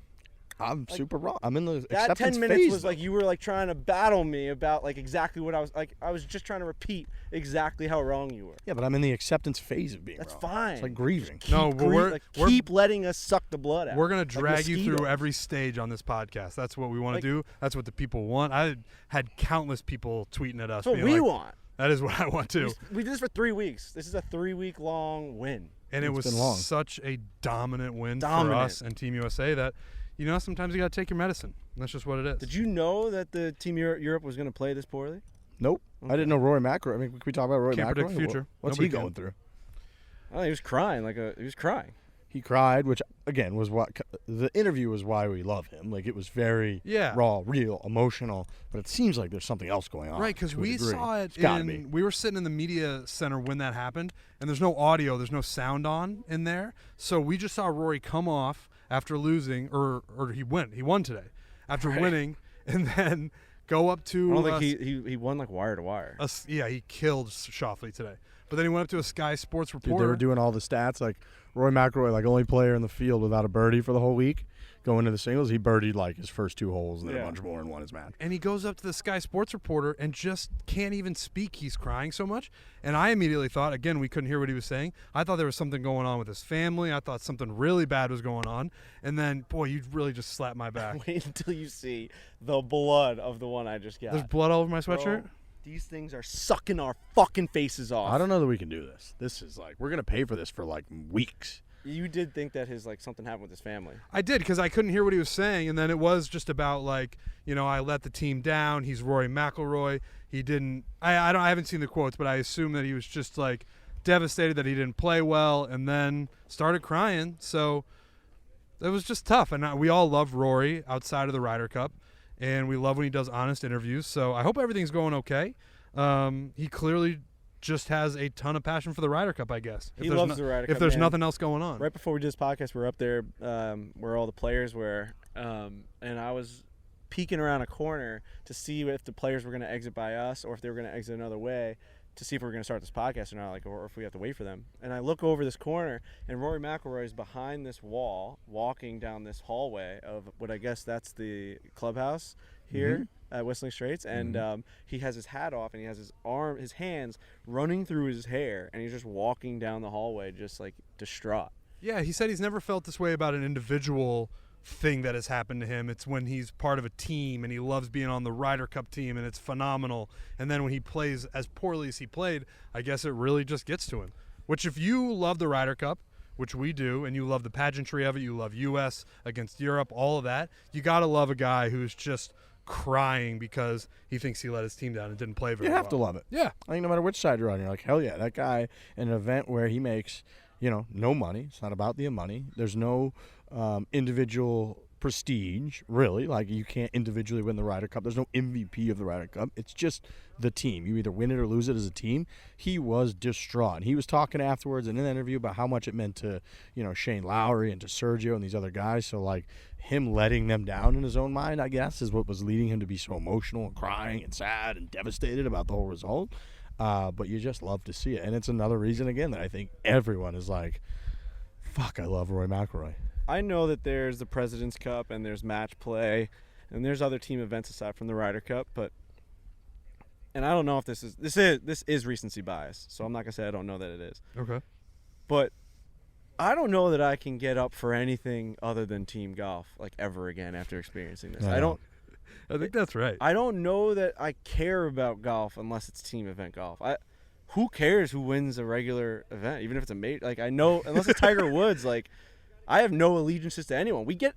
I'm super wrong. I'm in the That acceptance 10 minutes phase, was like you were like trying to battle me about like exactly what I was like. I was just trying to repeat exactly how wrong you were. Yeah, but I'm in the acceptance phase of being That's wrong. fine. It's like grieving. No, but we're keep letting us suck the blood out. We're gonna like drag you through mosquitoes. every stage on this podcast. That's what we want Like- to do. That's what the people want. I had countless people tweeting at us. That's what being we like, want. That is what I want too. We did this for 3 weeks. This is a 3-week long win. And it It's was been long. such a dominant win for Dominant. us and Team USA that, sometimes you got to take your medicine. That's just what it is. Did you know that the Team Europe was going to play this poorly? Nope. I didn't know Rory McIlroy. I mean, can we talk about Rory Can't McIlroy? predict the future. What's Nobody he going can. through? Oh, he was crying he was crying. He cried, which again was what the interview was why we love him. Like it was very raw, real, emotional. But it seems like there's something else going on. Right, because to a we degree. saw it It's gotta be. we were sitting in the media center when that happened, and there's no audio, there's no sound on in there. So we just saw Rory come off after losing, or he won today after winning, and then go up to. I don't think he won like wire to wire. He killed Schauffele today. But then he went up to a Sky Sports Dude, reporter. they were doing all the stats. Like Rory McIlroy, like only player in the field without a birdie for the whole week. Going into the singles, he birdied like his first 2 holes and then a bunch more and won his match. And he goes up to the Sky Sports reporter and just can't even speak. He's crying so much. And I immediately thought, again, we couldn't hear what he was saying. I thought there was something going on with his family. I thought something really bad was going on. And then, boy, you really just slapped my back. Wait until you see the blood of the one I just got. There's blood all over my sweatshirt? Bro, these things are sucking our fucking faces off. I don't know that we can do this. This is like we're gonna pay for this for like weeks. You did think that something happened with his family. I did, because I couldn't hear what he was saying, and then it was just about like, I let the team down. He's Rory McIlroy. He didn't. I haven't seen the quotes, but I assume that he was just like devastated that he didn't play well, and then started crying. So it was just tough, and we all love Rory outside of the Ryder Cup, and we love when he does honest interviews. So I hope everything's going okay. He clearly just has a ton of passion for the Ryder Cup, I guess. He loves the Ryder Cup. If there's man. nothing else going on. Right before we did this podcast, we were up there where all the players were, and I was peeking around a corner to see if the players were going to exit by us or if they were going to exit another way to see if we were going to start this podcast or not, or if we have to wait for them. And I look over this corner, and Rory McIlroy is behind this wall, walking down this hallway of what I guess that's the clubhouse here at Whistling Straits. And he has his hat off, and he has his hands running through his hair, and he's just walking down the hallway just like distraught. Yeah, he said he's never felt this way about an individual thing that has happened to him. It's when he's part of a team and he loves being on the Ryder Cup team and it's phenomenal. And then when he plays as poorly as he played, I guess it really just gets to him. Which if you love the Ryder Cup, which we do, and you love the pageantry of it, you love U.S. against Europe, all of that, you got to love a guy who's just crying because he thinks he let his team down and didn't play very well. You have to love it. Yeah. I think no matter which side you're on, you're like, hell yeah, that guy in an event where he makes, no money. It's not about the money. There's no individual prestige, really. Like, you can't individually win the Ryder Cup. There's no MVP of the Ryder Cup. It's just the team. You either win it or lose it as a team. He was distraught. He was talking afterwards and in the interview about how much it meant to, Shane Lowry and to Sergio and these other guys. So, like, him letting them down in his own mind, I guess, is what was leading him to be so emotional and crying and sad and devastated about the whole result. But you just love to see it. And it's another reason, again, that I think everyone is like, fuck, I love Rory McIlroy. I know that there's the President's Cup and there's match play and there's other team events aside from the Ryder Cup, and I don't know if this is recency bias, so I'm not gonna say I don't know that it is. Okay. But I don't know that I can get up for anything other than team golf like ever again after experiencing this. I think that's right. I don't know that I care about golf unless it's team event golf. Who cares who wins a regular event, even if it's a major? Like, I know, unless it's Tiger Woods, like, I have no allegiances to anyone. We get,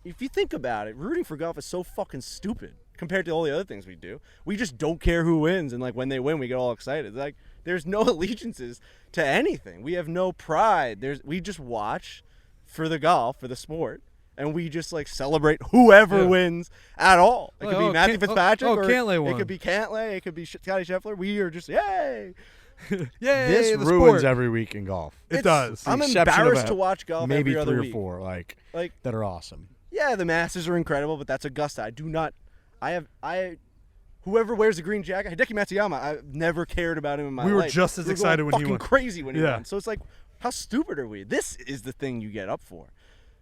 if you think about it, rooting for golf is so fucking stupid compared to all the other things we do. We just don't care who wins, and like when they win, we get all excited. Like, there's no allegiances to anything. We have no pride. We just watch for the golf, for the sport, and we just like celebrate whoever wins at all. It could be Matthew Fitzpatrick, or Cantlay won. It could be Cantlay, it could be Scotty Scheffler. We are just yay. Yay, This the ruins sport. every week in golf. It does. I'm exception of embarrassed to watch golf maybe every other 3 or week. 4 like that are awesome. Yeah, the Masters are incredible, but that's Augusta. Whoever wears the green jacket, Hideki Matsuyama, I've never cared about him in my life. We were just as excited when he won. Fucking crazy when he won. So it's like, how stupid are we? This is the thing you get up for.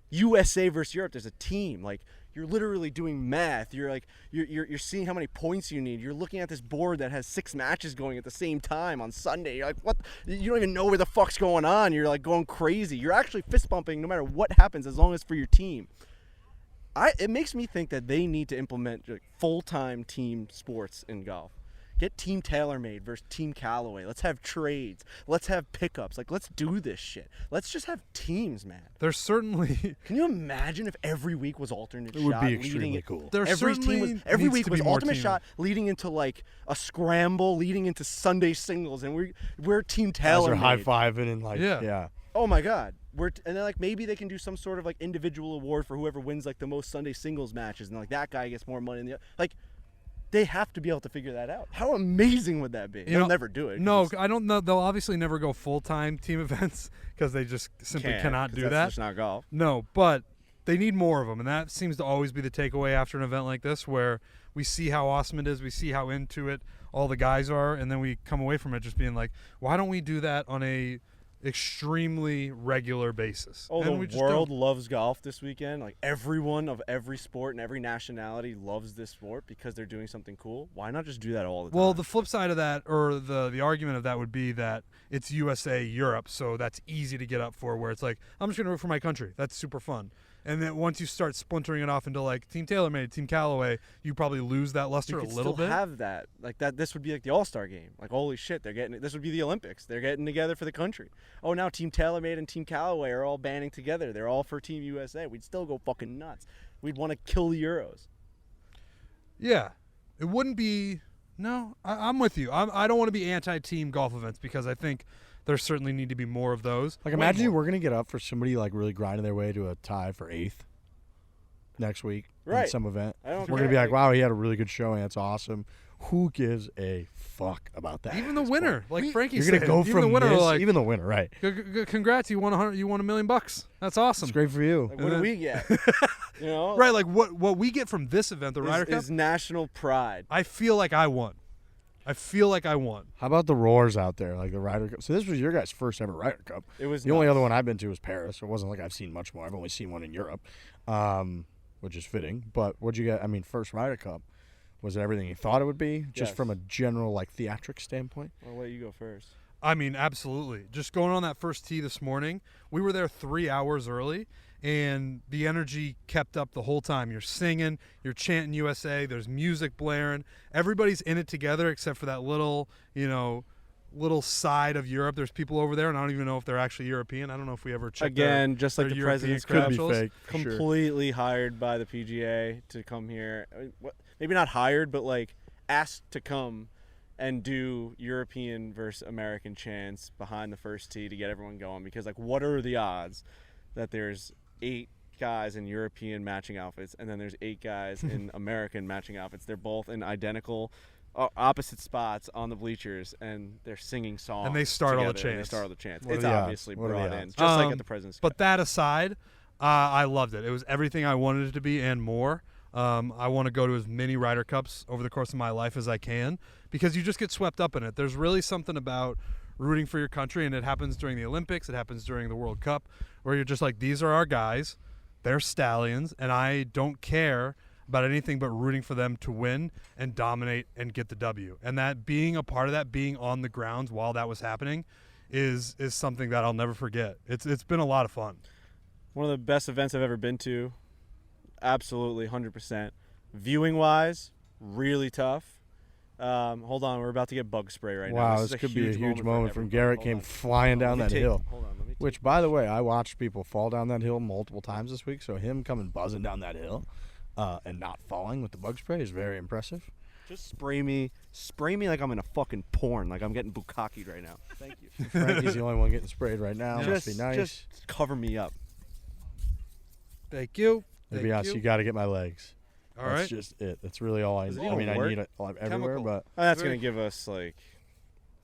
USA versus Europe, there's a team. Like, you're literally doing math. You're like, you're seeing how many points you need. You're looking at this board that has 6 matches going at the same time on Sunday. You're like, what? You don't even know where the fuck's going on. You're like going crazy. You're actually fist bumping no matter what happens, as long as for your team. It makes me think that they need to implement like, full-time team sports in golf. Get Team TaylorMade versus Team Callaway. Let's have trades. Let's have pickups. Like, let's do this shit. Let's just have teams, man. There's certainly. Can you imagine if every week was alternate shot? It would be extremely cool. Every week was alternate shot leading into like a scramble, leading into Sunday singles, and we're Team TaylorMade. Guys are high-fiving and like, yeah. Oh my God. And then like maybe they can do some sort of like individual award for whoever wins like the most Sunday singles matches, and like that guy gets more money than the other. Like, they have to be able to figure that out. How amazing would that be? They'll never do it. No, I don't know. They'll obviously never go full-time team events because they just simply cannot do that. That's just not golf. No, but they need more of them, and that seems to always be the takeaway after an event like this, where we see how awesome it is, we see how into it all the guys are, and then we come away from it just being like, why don't we do that on a extremely regular basis? Oh, and the world loves golf this weekend. Like, everyone of every sport and every nationality loves this sport because they're doing something cool. Why not just do that all the time? Well, the flip side of that, or the argument of that, would be that it's USA Europe, so that's easy to get up for, where it's like, I'm just going to root for my country. That's super fun. And then once you start splintering it off into like Team TaylorMade, Team Callaway, you probably lose that luster a little bit. Have that like that. This would be like the All-Star game. Like, holy shit, this would be the Olympics. They're getting together for the country. Oh, now Team TaylorMade and Team Callaway are all banding together. They're all for Team USA. We'd still go fucking nuts. We'd want to kill the Euros. Yeah, it wouldn't be. No, I'm with you. I don't want to be anti-team golf events because I think there certainly need to be more of those. Like, imagine we're going to get up for somebody like really grinding their way to a tie for 8th next week. in some event. I don't We're care. gonna be like, wow, he had a really good showing. That's awesome. Who gives a fuck about that? Even the winner, like Frankie You're said. gonna go even from the winner, this, like, even the winner, right? Congrats, you won $100 million. That's awesome. It's great for you. Like, what do we get? You know, Right, like what we get from this event, the Ryder Cup, is national pride. I feel like I won. How about the roars out there, like the Ryder Cup? So this was your guys' first ever Ryder Cup. It was the only nuts. other one I've been to was Paris. It wasn't like I've seen much more. I've only seen one in Europe, which is fitting. But what'd you get? I mean, first Ryder Cup. Was it everything you thought it would be, just Yes. from a general like theatric standpoint? I'll let you go first. I mean, absolutely. Just going on that first tee this morning, we were there 3 hours early, and the energy kept up the whole time. You're singing, you're chanting USA, there's music blaring. Everybody's in it together except for that little side of Europe. There's people over there, and I don't even know if they're actually European. I don't know if we ever checked Again, just like their the European president's Could be credentials. fake. for sure. completely hired by the PGA to come here. I mean, maybe not hired, but like asked to come and do European versus American chants behind the first tee to get everyone going. Because like, what are the odds that there's 8 guys in European matching outfits and then there's 8 guys in American matching outfits? They're both in identical opposite spots on the bleachers, and they're singing songs. And they start all the together, and chants. They start all the chants. What are It's the odds? obviously What are the brought odds? in, just like at the President's But Cup. that aside, I loved it. It was everything I wanted it to be and more. I want to go to as many Ryder Cups over the course of my life as I can, because you just get swept up in it. There's really something about rooting for your country, and it happens during the Olympics, it happens during the World Cup, where you're just like, these are our guys, they're stallions, and I don't care about anything but rooting for them to win and dominate and get the W. And that being a part of that, being on the grounds while that was happening, is something that I'll never forget. It's been a lot of fun. One of the best events I've ever been to. Absolutely, 100%. Viewing wise, really tough. Hold on, we're about to get bug spray right now. Wow, is this could be a huge for moment from everyone. Garrett. Hold Came on. flying down Let that me hill. Hold on, let me Which, by the way, I watched people fall down that hill multiple times this week. So him coming buzzing down that hill and not falling with the bug spray is very impressive. just spray me like I'm in a fucking porn, like I'm getting bukkakied right now. Thank you. Frankie's the only one getting sprayed right now. Must be nice. Just cover me up. Thank you. To be honest, you got to get my legs. All That's right. just it. That's really all I Does it need. I even mean, I work? need it everywhere, Chemical. but That's gonna give us like.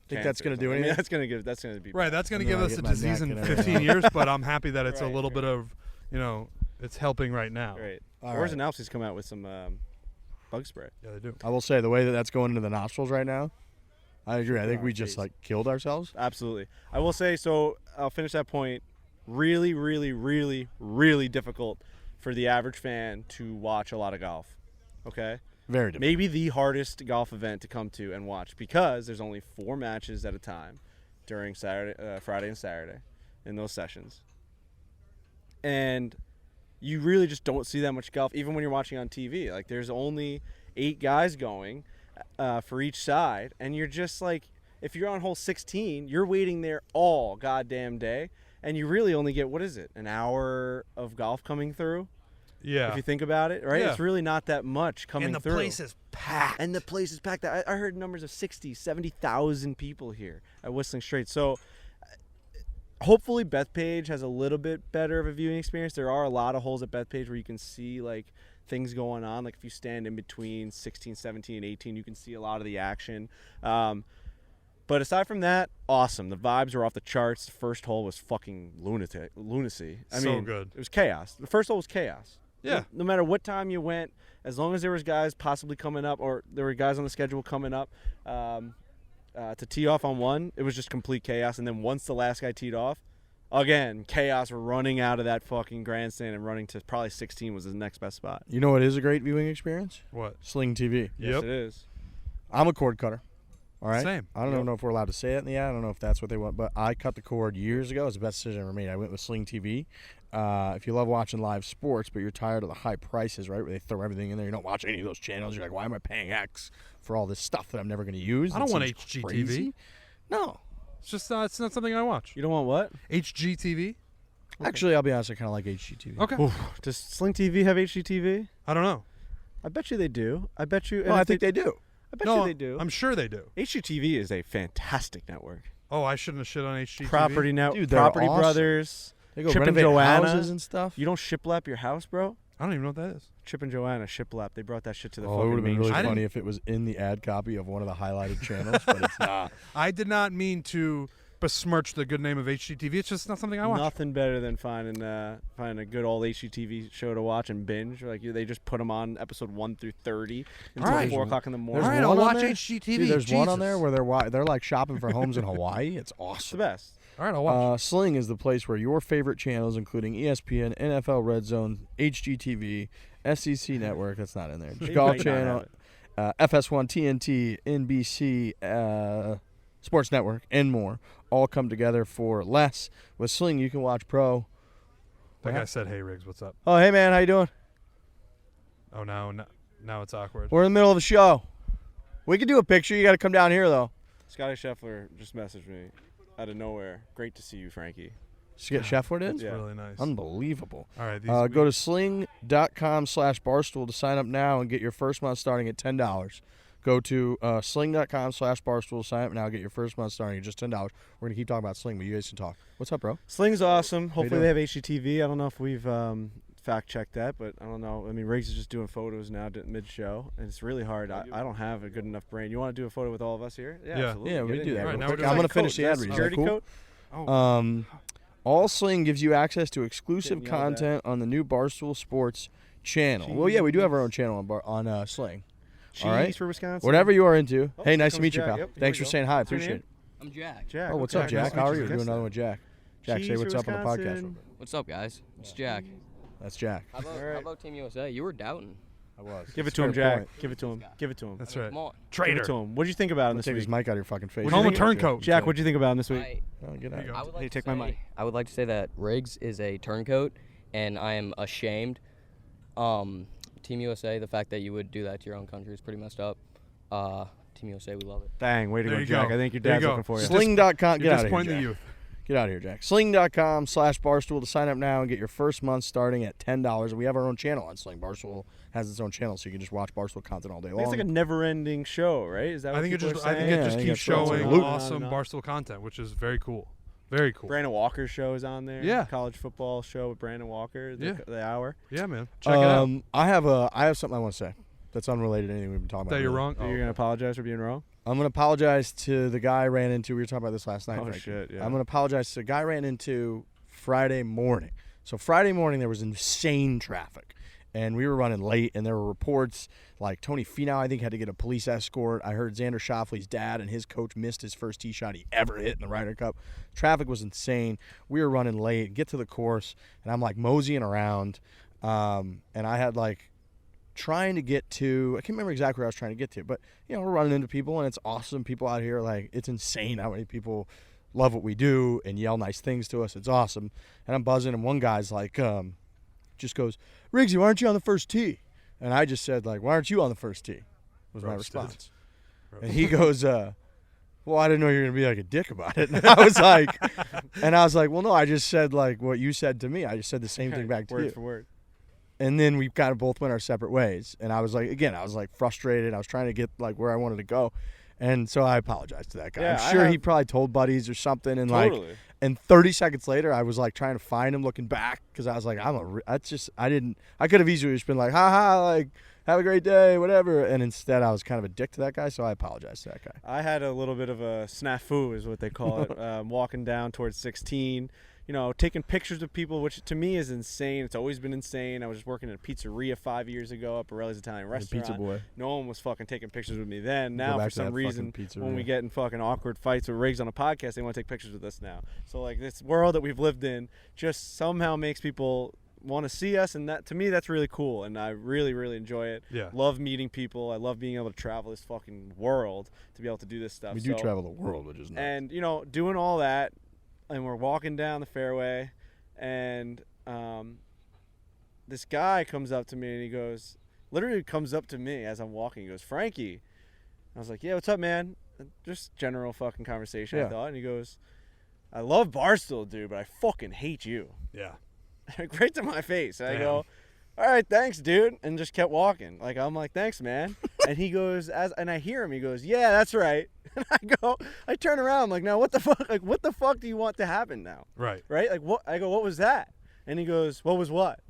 Think that's cancer gonna or do something. I mean, anything? that's gonna be Right, that's going to And then give I us get a my disease neck in and 15 everything. years, but I'm happy that it's a Right, little right. bit of, it's helping right now. Right. All Where's right. an Alpsy's come out with some bug spray? Yeah, they do. I will say the way that that's going into the nostrils right now, I agree. I think we just like killed ourselves. Absolutely. I will say, so I'll finish that point. Really, really, really, really difficult for the average fan to watch a lot of golf. Okay? Very difficult. Maybe the hardest golf event to come to and watch, because there's only 4 matches at a time during Friday and Saturday in those sessions. And you really just don't see that much golf, even when you're watching on TV. Like, there's only 8 guys going for each side, and you're just like, if you're on hole 16, you're waiting there all goddamn day, and you really only get, what is it, an hour of golf coming through? Yeah. If you think about it, right? Yeah. It's really not that much coming And the through. place is packed. And the place is packed. I heard numbers of 60, 70,000 people here at Whistling Straits. So hopefully Bethpage has a little bit better of a viewing experience. There are a lot of holes at Bethpage where you can see like things going on. Like if you stand in between 16, 17, and 18, you can see a lot of the action. But aside from that, awesome. The vibes were off the charts. The first hole was fucking lunacy. I So mean, good. It was chaos. The first hole was chaos. Yeah. No matter what time you went, as long as there was guys possibly coming up, or there were guys on the schedule coming up to tee off on one, it was just complete chaos. And then once the last guy teed off, again, chaos. We're running out of that fucking grandstand and running to probably 16 was the next best spot. You know what is a great viewing experience? What? Sling TV. Yes, Yep. it is. I'm a cord cutter. All right. Same. I don't even know if we're allowed to say it in the ad. I don't know if that's what they want, but I cut the cord years ago. It was the best decision I ever made. I went with Sling TV. If you love watching live sports, but you're tired of the high prices, right, where they throw everything in there, you don't watch any of those channels. You're like, why am I paying X for all this stuff that I'm never going to use? I don't It want seems HGTV. crazy. No. It's just it's not something I watch. You don't want what? HGTV? Actually, I'll be honest, I kind of like HGTV. Okay. Does Sling TV have HGTV? I don't know. I bet you they do. I bet you. Well, I think they do. I bet No, you they do. I'm sure they do. HGTV is a fantastic network. Oh, I shouldn't have shit on HGTV. Property now. Dude, they're Property awesome. Brothers. They go Chip and renovate Joanna. houses and stuff. You don't shiplap your house, bro? I don't even know what that is. Chip and Joanna shiplap. They brought that shit to the It fucking would have been main really street. funny if it was in the ad copy of one of the highlighted channels, but it's not. I did not mean to besmirch the good name of HGTV. It's just not something I watch. Nothing better than finding a good old HGTV show to watch and binge. Like they just put them on episode 1 through 30 until Right. 4 o'clock in the morning. All right, There's I'll one on watch there? HGTV. Dude, there's one on there Jesus. where they're like shopping for homes in Hawaii. It's It's the awesome. best. All right, I'll watch. Sling is the place where your favorite channels, including ESPN, NFL Red Zone, HGTV, SEC Network, that's not in there, They Golf might not Channel, have FS1, TNT, NBC, Sports Network, and more, all come together for less. With Sling, you can watch pro. that guy said, "Hey, Riggs, what's up?" Oh, hey, man, how you doing? Oh, now it's awkward. We're in the middle of a show. We can do a picture. You got to come down here, though. Scotty Scheffler just messaged me out of nowhere. Great to see you, Frankie. Just get Shefford in? It's really nice. Unbelievable. All right, Go to sling.com/barstool to sign up now and get your first month starting at $10. Go to sling.com/barstool, sign up now, get your first month starting at just $10. We're going to keep talking about Sling, but you guys can talk. What's up, bro? Sling's awesome. Hopefully doing? they have HGTV. I don't know if we've fact-checked that, but I don't know. I mean, Riggs is just doing photos now mid-show, and it's really hard. I don't have a good enough brain. You want to do a photo with all of us here? Yeah. Absolutely. Yeah, we Get can in do there. that. Right, now real we're quick. doing I'm going Like to finish coat, the ad that's read. Is that security cool? coat. All Sling gives you access to exclusive Getting yelled at. content on the new Barstool Sports channel. Well, yeah, we do have our own channel on Sling. Cheese All right. for Wisconsin. Whatever you are into. Oh, Hey, nice to comes meet you, Jack. pal. Yep, here Thanks we for go. saying hi. What's your Appreciate name? it. I'm Jack. Jack. Oh, what's okay. up, Jack? Nice to How are meet you? Doing Yes, another one, Jack. Jack, say Cheese for what's up on the podcast. Wisconsin. What's up, guys? It's Jack. That's Jack. How about, All right. how about Team USA? You were doubting. I was. Give it That's to a him, fair Jack. point. Give it to him. Give it to him. That's right. Come on. Give Traitor. it to him. What did you think about him this Take his week? mic out of your fucking face. What'd Call you him a think- turncoat. Jack, what did you think about him this week? Oh, get out. There you go. I would like Hey, to take my say- mic. I would like to say that Riggs is a turncoat, and I am ashamed. Team USA, the fact that you would do that to your own country is pretty messed up. Team USA, we love it. Dang, way to There go, you Jack. go. I think your There you dad's go. looking for you. Sling.com. You're Get out of here, disappointing the Jack. youth. Get out of here, Jack. Sling.com/Barstool to sign up now and get your first month starting at $10. And we have our own channel on Sling. Barstool has its own channel, so you can just watch Barstool content all day I long. think it's like a never-ending show, right? Is that what I think it people just are I think saying? it just Yeah, I keeps think that's right. showing Loop. awesome Barstool content, which is very cool. Very cool. Brandon Walker's show is on there. Yeah. College football show with Brandon Walker. The hour. Yeah, man. Check it out. I have something I want to say that's unrelated to anything we've been talking about. That you're really. wrong. So you're gonna apologize for being wrong? I'm going to apologize to the guy I ran into. We were talking about this last night. Oh, Frankie. shit, yeah. I'm going to apologize to the guy I ran into Friday morning. So Friday morning there was insane traffic, and we were running late, and there were reports like Tony Finau, I think, had to get a police escort. I heard Xander Schauffele's dad and his coach missed his first tee shot he ever hit in the Ryder Cup. Traffic was insane. We were running late, get to the course, and I'm like moseying around, and I had like trying to get to, I can't remember exactly where I was trying to get to, but you know, we're running into people, and it's awesome. People out here, like, it's insane how many people love what we do and yell nice things to us. It's awesome. And I'm buzzing, and one guy's like, just goes, Riggsy, why aren't you on the first tee? And I just said, like, why aren't you on the first tee? Was my Roasted. response. And he goes, well, I didn't know you were going to be like a dick about it. And I was like, well, no, I just said like what you said to me. I just said the same thing back to you. Word for word. And then we kind of both went our separate ways. And I was like, again, I was like frustrated. I was trying to get like where I wanted to go. And so I apologized to that guy. Yeah, I'm I sure he have- probably told buddies or something. And Totally. like, and 30 seconds later, I was like trying to find him looking back because I was like, I could have easily just been like, haha, like, have a great day, whatever. And instead, I was kind of a dick to that guy. So I apologized to that guy. I had a little bit of a snafu, is what they call it, walking down towards 16. You know, taking pictures of people, which to me is insane. It's always been insane. I was just working at a pizzeria 5 years ago at Borelli's Italian restaurant. Pizza boy. No one was fucking taking pictures with me then. Go Now, back for to some that reason, fucking when we pizzeria. get in fucking awkward fights with Riggs on a podcast, they want to take pictures with us now. So, like, this world that we've lived in just somehow makes people want to see us, and that to me, that's really cool, and I really, really enjoy it. Yeah. Love meeting people. I love being able to travel this fucking world to be able to do this stuff. We do So- travel the world, which is nice. and, you know, doing all that, and we're walking down the fairway, and this guy comes up to me, and he goes, literally comes up to me as I'm walking. He goes, Frankie. I was like, yeah, what's up, man? Just general fucking conversation, I Yeah. thought. And he goes, I love Barstool, dude, but I fucking hate you. Yeah. Right to my face. And I Damn. go, all right, thanks, dude, and just kept walking. Like, I'm like, thanks, man. And he goes, and I hear him, he goes, yeah, that's right. And I turn around, I'm like, now what the fuck? Like, what the fuck do you want to happen now? Right. Right? Like, what? I go, what was that? And he goes, what was what?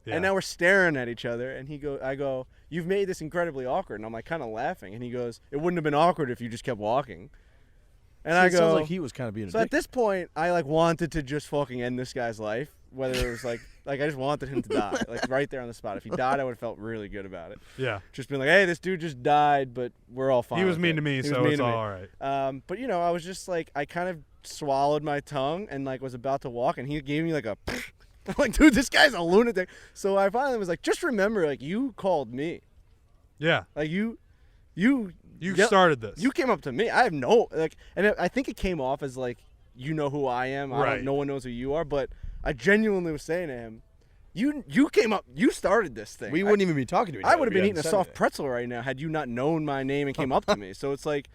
Yeah. And now we're staring at each other, and I go, you've made this incredibly awkward. And I'm like kind of laughing. And he goes, it wouldn't have been awkward if you just kept walking. And I it go, sounds like he was kind of being a so dick. at this point, I like wanted to just fucking end this guy's life. Whether it was like I just wanted him to die, like right there on the spot. If he died, I would have felt really good about it. Yeah. Just being like, hey, this dude just died, but we're all fine. He was with mean it. to me, He was so mean it's to me. all right. But I was just like, I kind of swallowed my tongue and like was about to walk, and he gave me like a. I'm like, dude, this guy's a lunatic. So I finally was like, just remember, like you called me, Yeah. like you started this. You came up to me. I have no like, and I think it came off as like, you know who I am. Right. No one knows who you are, but I genuinely was saying to him, you came up, you started this thing. We wouldn't even be talking to each other. I would have if you been eating a hadn't said soft anything. pretzel right now had you not known my name and came up to me. So it's like,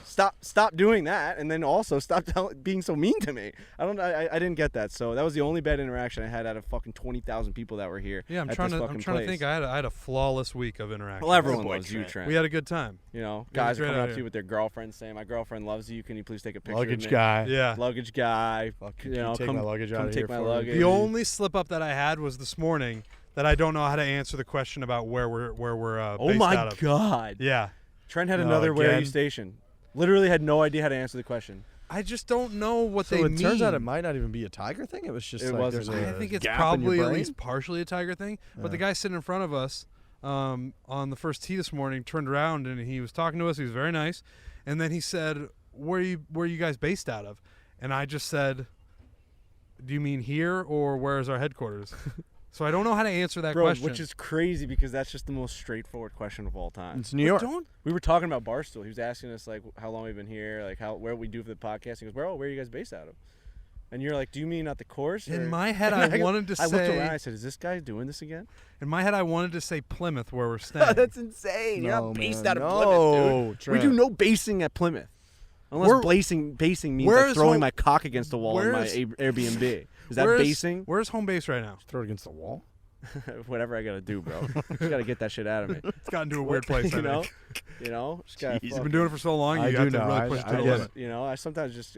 stop doing that, and then also stop being so mean to me. I didn't get that. So that was the only bad interaction I had out of fucking 20,000 people that were here. Yeah, I'm at trying this to fucking think. place. I had a flawless week of interaction. Well, everyone Boy, loves you, Trent. Trent. We had a good time. Guys are great coming up idea. to you with their girlfriends saying, "My girlfriend loves you. Can you please take a picture?" Luggage of me? guy. Yeah. Luggage guy. Fucking take my luggage out come of take here my for me. luggage. The only slip up that I had was this morning that I don't know how to answer the question about where we're Oh based my out of. God. Yeah. Trent had No, another where are you again? station. Literally had no idea how to answer the question. I just don't know what So they it mean. turns out it might not even be a tiger thing. It was just It like wasn't. there's a I think it's gap in your probably at brain? least partially a tiger thing. But the guy sitting in front of us on the first tee this morning turned around and he was talking to us. He was very nice. And then he said, where are you guys based out of? And I just said, do you mean here or where is our headquarters? So I don't know how to answer that question. Which is crazy because that's just the most straightforward question of all time. It's New York. We were talking about Barstool. He was asking us like how long we've been here, like where we do for the podcast. He goes, where are you guys based out of? And you're like, do you mean at the course? In or-" my head, And I wanted to I looked say- around. I said, is this guy doing this again? In my head, I wanted to say Plymouth, where we're staying. That's insane. You're No, not based man. out of No, Plymouth, dude. We do Trent. no basing at Plymouth. Unless basing means where's like throwing home- my cock against the wall in my where's- Airbnb. Is that Where's- basing? Where's home base right now? Throw it against the wall. Whatever I gotta do, bro. Just gotta get that shit out of me. It's gotten to a weird place. you I know, think. just gotta You've been doing it for so long, I you do have to know. really push it I to the get limit. it. I sometimes just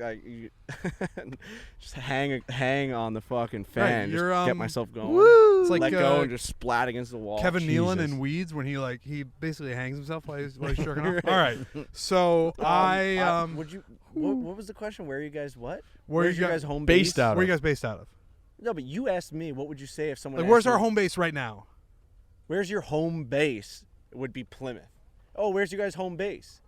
just hang on the fucking fan, you're, just get myself going. It's like let go and just splat against the wall. Kevin Nealon Jesus. in Weeds when he basically hangs himself while he's jerking off. All right, so what what was the question? Where are you guys? What? Where Where's you your guys guys home based base? out are you of? guys based out of? No, but you asked me. What would you say if someone? Like, asked where's me, our home base right now? Where's your home base? It would be Plymouth. Oh, where's your guys' home base?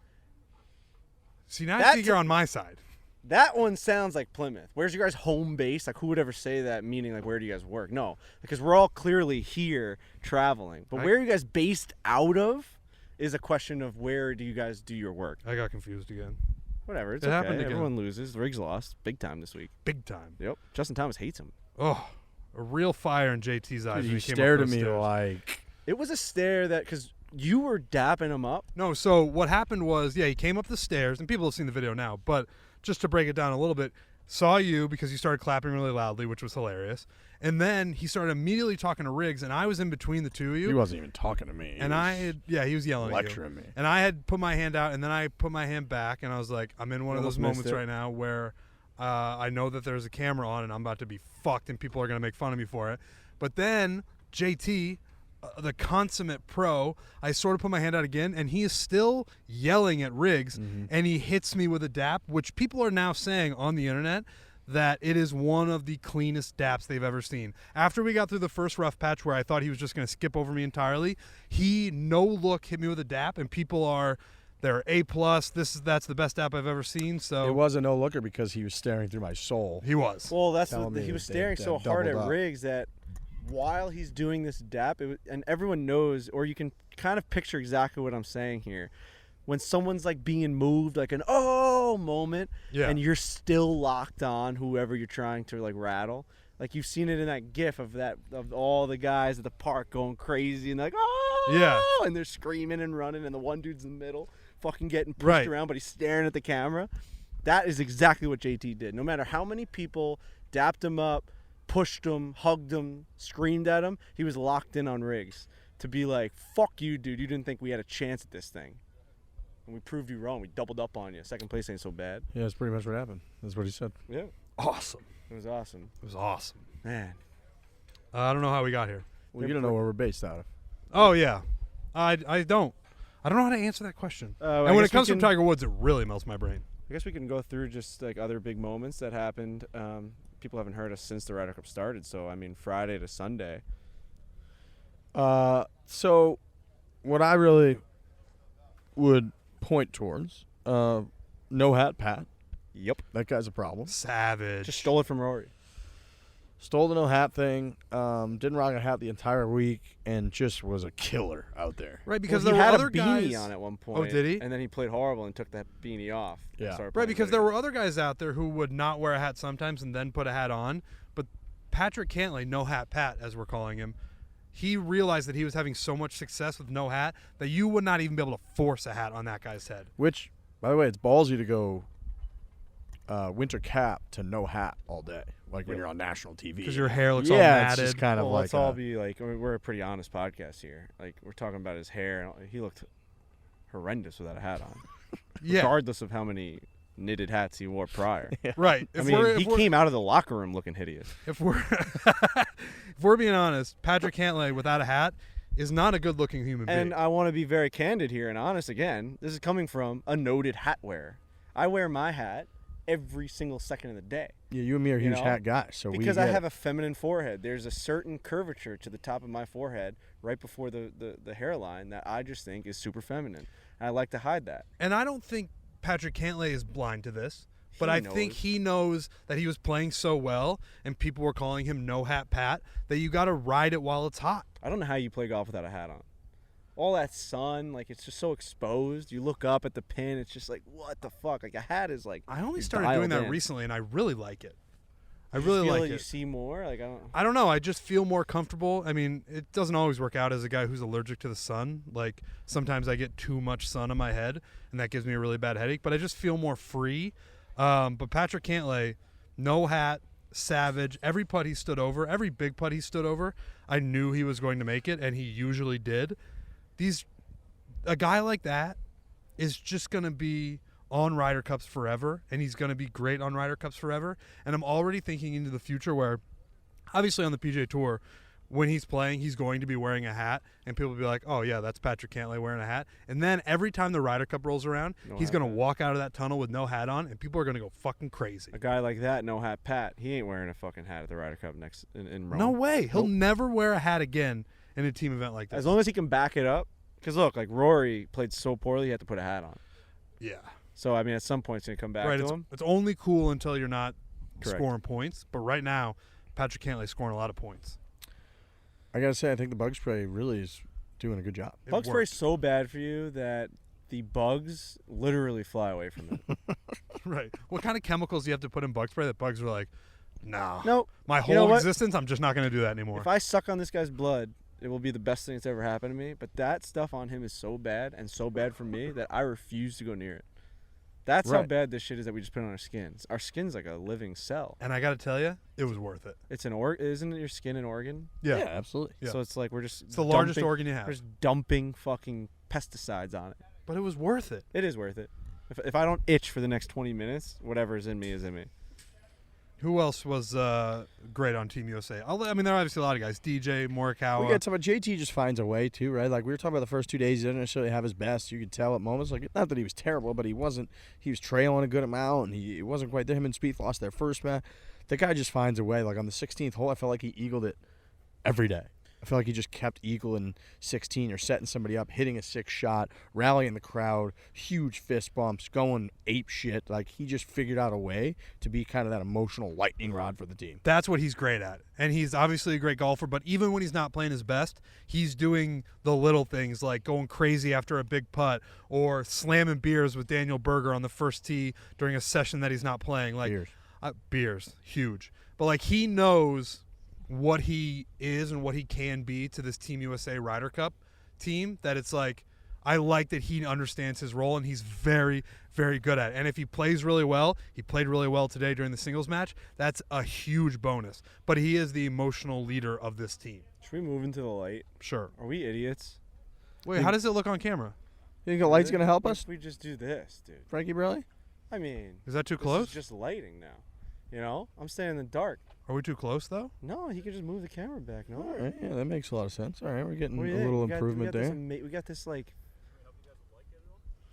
See, now I That's- think you're on my side. That one sounds like Plymouth. Where's your guys' home base? Like, who would ever say that, meaning, like, where do you guys work? No, because we're all clearly here traveling. But where are you guys based out of is a question of where do you guys do your work? I got confused again. Whatever, it's It okay. happened again. Everyone loses. Riggs lost. Big time this week. Big time. Yep. Justin Thomas hates him. Oh, a real fire in JT's eyes. when You he came up stared at those me stairs. like It was a stare that, because you were dapping him up. No, so what happened was, he came up the stairs, and people have seen the video now, but just to break it down a little bit, saw you because you started clapping really loudly, which was hilarious. And then he started immediately talking to Riggs, and I was in between the two of you. he wasn't even talking to me. And he was yelling at you. lecturing me. And I had put my hand out, and then I put my hand back, and I was like, I'm in one of those Almost missed moments it. right now where I know that there's a camera on, and I'm about to be fucked, and people are going to make fun of me for it. But then JT, the consummate pro, I sort of put my hand out again, and he is still yelling at Riggs, and he hits me with a dap, which people are now saying on the internet that it is one of the cleanest daps they've ever seen. After we got through the first rough patch where I thought he was just going to skip over me entirely, he no look hit me with a dap, and people are they're A+. That's the best dap I've ever seen. So It was a no looker because he was staring through my soul. he was. Well, that's Telling me he was that staring they so hard at doubled up. Riggs that while he's doing this dap, and everyone knows, or you can kind of picture exactly what I'm saying here. When someone's like being moved, like an oh moment, and you're still locked on whoever you're trying to like rattle. Like you've seen it in that GIF of all the guys at the park going crazy and like oh and they're screaming and running, and the one dude's in the middle, fucking getting pushed around, but he's staring at the camera. That is exactly what JT did. No matter how many people dapped him up, pushed him, hugged him, screamed at him, he was locked in on Riggs to be like, fuck you, dude. You didn't think we had a chance at this thing. And we proved you wrong. We doubled up on you. Second place ain't so bad. Yeah, that's pretty much what happened. That's what he said. Yeah. Awesome. It was awesome. It was awesome. Man. I don't know how we got here. Well, you don't know where we're based out of. Oh yeah, I don't know how to answer that question. And when it comes from Tiger Woods, it really melts my brain. I guess we can go through just like other big moments that happened. People haven't heard us since the Ryder Cup started, so I mean Friday to Sunday. So what I really would point towards, no hat Pat. Yep. That guy's a problem. Savage. Just stole it from Rory. Stole the no hat thing. Didn't rock a hat the entire week, and just was a killer out there. Right, because Well, there he were had other a beanie guys on at one point. Oh, did he? And then he played horrible and took that beanie off. Yeah. Right, because there were other guys out there who would not wear a hat sometimes and then put a hat on. But Patrick Cantlay, no hat Pat, as we're calling him, he realized that he was having so much success with no hat that you would not even be able to force a hat on that guy's head. Which, by the way, it's ballsy to go winter cap to no hat all day, like when you're on national TV. Because your hair looks all yeah, matted. it's just kind of well, like let's all be like, I mean, we're a pretty honest podcast here. Like, we're talking about his hair. And he looked horrendous without a hat on. Yeah. Regardless of how many knitted hats he wore prior. Right. I mean, he came out of the locker room looking hideous. If we're being honest, Patrick Cantlay without a hat is not a good-looking human being. And I want to be very candid here and honest again. This is coming from a noted hat wearer. I wear my hat every single second of the day. Yeah, you and me are huge hat guys, so because I have a feminine forehead. There's a certain curvature to the top of my forehead right before the hairline that I just think is super feminine. And I like to hide that. And I don't think Patrick Cantlay is blind to this, but I think he knows that he was playing so well and people were calling him no hat Pat that you got to ride it while it's hot. I don't know how you play golf without a hat on. All that sun, like, it's just so exposed. You look up at the pin, it's just like, what the fuck? Like, a hat is like, I only started doing that recently, and I really like it. I really like it. You see more? Like, I don't know. I just feel more comfortable. I mean, it doesn't always work out as a guy who's allergic to the sun. Like, sometimes I get too much sun on my head, and that gives me a really bad headache. But I just feel more free. But Patrick Cantlay, no hat, savage. Every putt he stood over, every big putt he stood over, I knew he was going to make it, and he usually did. A guy like that is just going to be on Ryder Cups forever, and he's going to be great on Ryder Cups forever. And I'm already thinking into the future where, obviously on the PGA Tour, when he's playing, he's going to be wearing a hat, and people will be like, oh, yeah, that's Patrick Cantlay wearing a hat. And then every time the Ryder Cup rolls around, he's going to walk out of that tunnel with no hat on, and people are going to go fucking crazy. A guy like that, no hat Pat, he ain't wearing a fucking hat at the Ryder Cup next in Rome. No way. He'll never wear a hat again in a team event like this. As long as he can back it up. Because, look, like Rory played so poorly, he had to put a hat on. Yeah. So, I mean, at some point, it's going to come back to him. It's only cool until you're not scoring points. But right now, Patrick Cantlay's scoring a lot of points. I got to say, I think the bug spray really is doing a good job. Bug spray is so bad for you that the bugs literally fly away from it. Right. What kind of chemicals do you have to put in bug spray that bugs are like, nah. No. My whole existence, I'm just not going to do that anymore. If I suck on this guy's blood, it will be the best thing that's ever happened to me. But that stuff on him is so bad and so bad for me that I refuse to go near it. That's how bad this shit is that we just put on our skins. Our skin's like a living cell. And I got to tell you, it was worth it. It's isn't your skin an organ? Yeah, absolutely. Yeah. So it's like it's the largest organ you have. We're just dumping fucking pesticides on it. But it was worth it. It is worth it. If I don't itch for the next 20 minutes, whatever is in me is in me. Who else was great on Team USA? I mean, there are obviously a lot of guys. DJ, Morikawa. We got to talk about JT just finds a way, too, right? Like, we were talking about the first 2 days. He didn't necessarily have his best. You could tell at moments. Like, not that he was terrible, but he wasn't. He was trailing a good amount, and he wasn't quite there. Him and Spieth lost their first match. The guy just finds a way. Like, on the 16th hole, I felt like he eagled it every day. I feel like he just kept eagling 16 or setting somebody up, hitting a 6 shot, rallying the crowd, huge fist bumps, going ape shit. Like, he just figured out a way to be kind of that emotional lightning rod for the team. That's what he's great at. And he's obviously a great golfer, but even when he's not playing his best, he's doing the little things like going crazy after a big putt or slamming beers with Daniel Berger on the first tee during a session that he's not playing. Like beers, huge. But, like, he knows what he is and what he can be to this Team USA Ryder Cup team, that it's like, I like that he understands his role and he's very, very good at it. And if he plays really well, he played really well today during the singles match, that's a huge bonus. But he is the emotional leader of this team. Should we move into the light? Sure. Are we idiots? Wait, how does it look on camera? You think the light's going to help us? We just do this, dude. Frankie Brelli? I mean, is that too close? It's just lighting now. You know, I'm staying in the dark. Are we too close though? No, he could just move the camera back. No. All right, yeah, that makes a lot of sense. All right, we're getting What do a you think? little We got improvement this there. we got this like.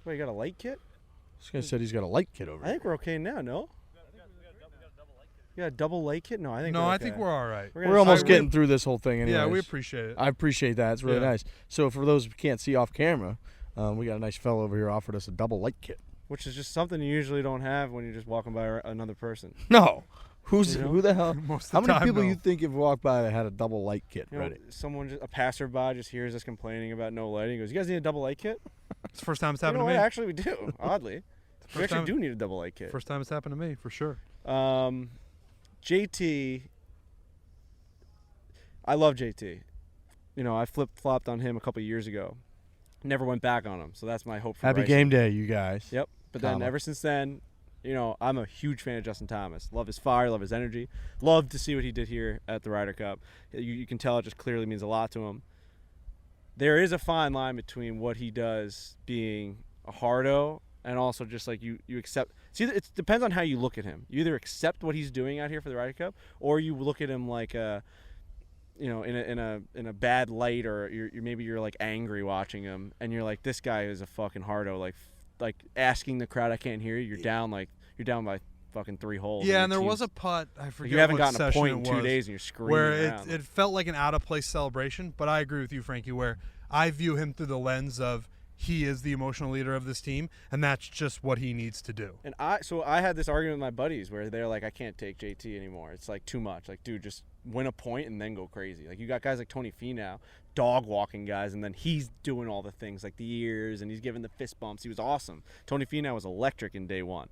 Wait, you got a light kit? This guy said he's got a light kit over I think we're okay now. No. You got a double light kit? No, I think. No, we're I okay. think we're all right. We're almost getting through this whole thing anyway. Yeah, we appreciate it. I appreciate that. It's really Yeah. nice. So for those who can't see off camera, we got a nice fellow over here offered us a double light kit. Which is just something you usually don't have when you're just walking by another person. No. You know? Who the hell? Most How of the many time, people no. you think have walked by that had a double light kit You know, ready? a passerby just hears us complaining about no lighting. He goes, "You guys need a double light kit?" It's the first time it's You happened know to what? me. Actually, we do. Oddly, we First actually time- do need a double light kit. First time it's happened to me, for sure. JT, I love JT. You know, I flip-flopped on him a couple years ago. Never went back on him, so that's my hope for Happy Bryson. game day, you guys. Yep. But then Comma. ever since then, you know, I'm a huge fan of Justin Thomas. Love his fire, love his energy. Love to see what he did here at the Ryder Cup. You can tell it just clearly means a lot to him. There is a fine line between what he does being a hardo and also just like you accept. See, it depends on how you look at him. You either accept what he's doing out here for the Ryder Cup, or you look at him like a, you know, in a bad light, or maybe you're like angry watching him, and you're like, this guy is a fucking hardo. Like asking the crowd, I can't hear you. You're down by fucking 3 holes. Yeah, and there was a putt. I forget. You haven't what gotten a session point it in 2 was, days, and you're screaming where around. it felt like an out of place celebration. But I agree with you, Frankie, where I view him through the lens of he is the emotional leader of this team, and that's just what he needs to do. And I had this argument with my buddies where they're like, I can't take JT anymore. It's like too much. Like, dude, just win a point and then go crazy. Like, you got guys like Tony Finau, dog walking guys, and then he's doing all the things like the ears, and he's giving the fist bumps. He was awesome. Tony Finau was electric in day one.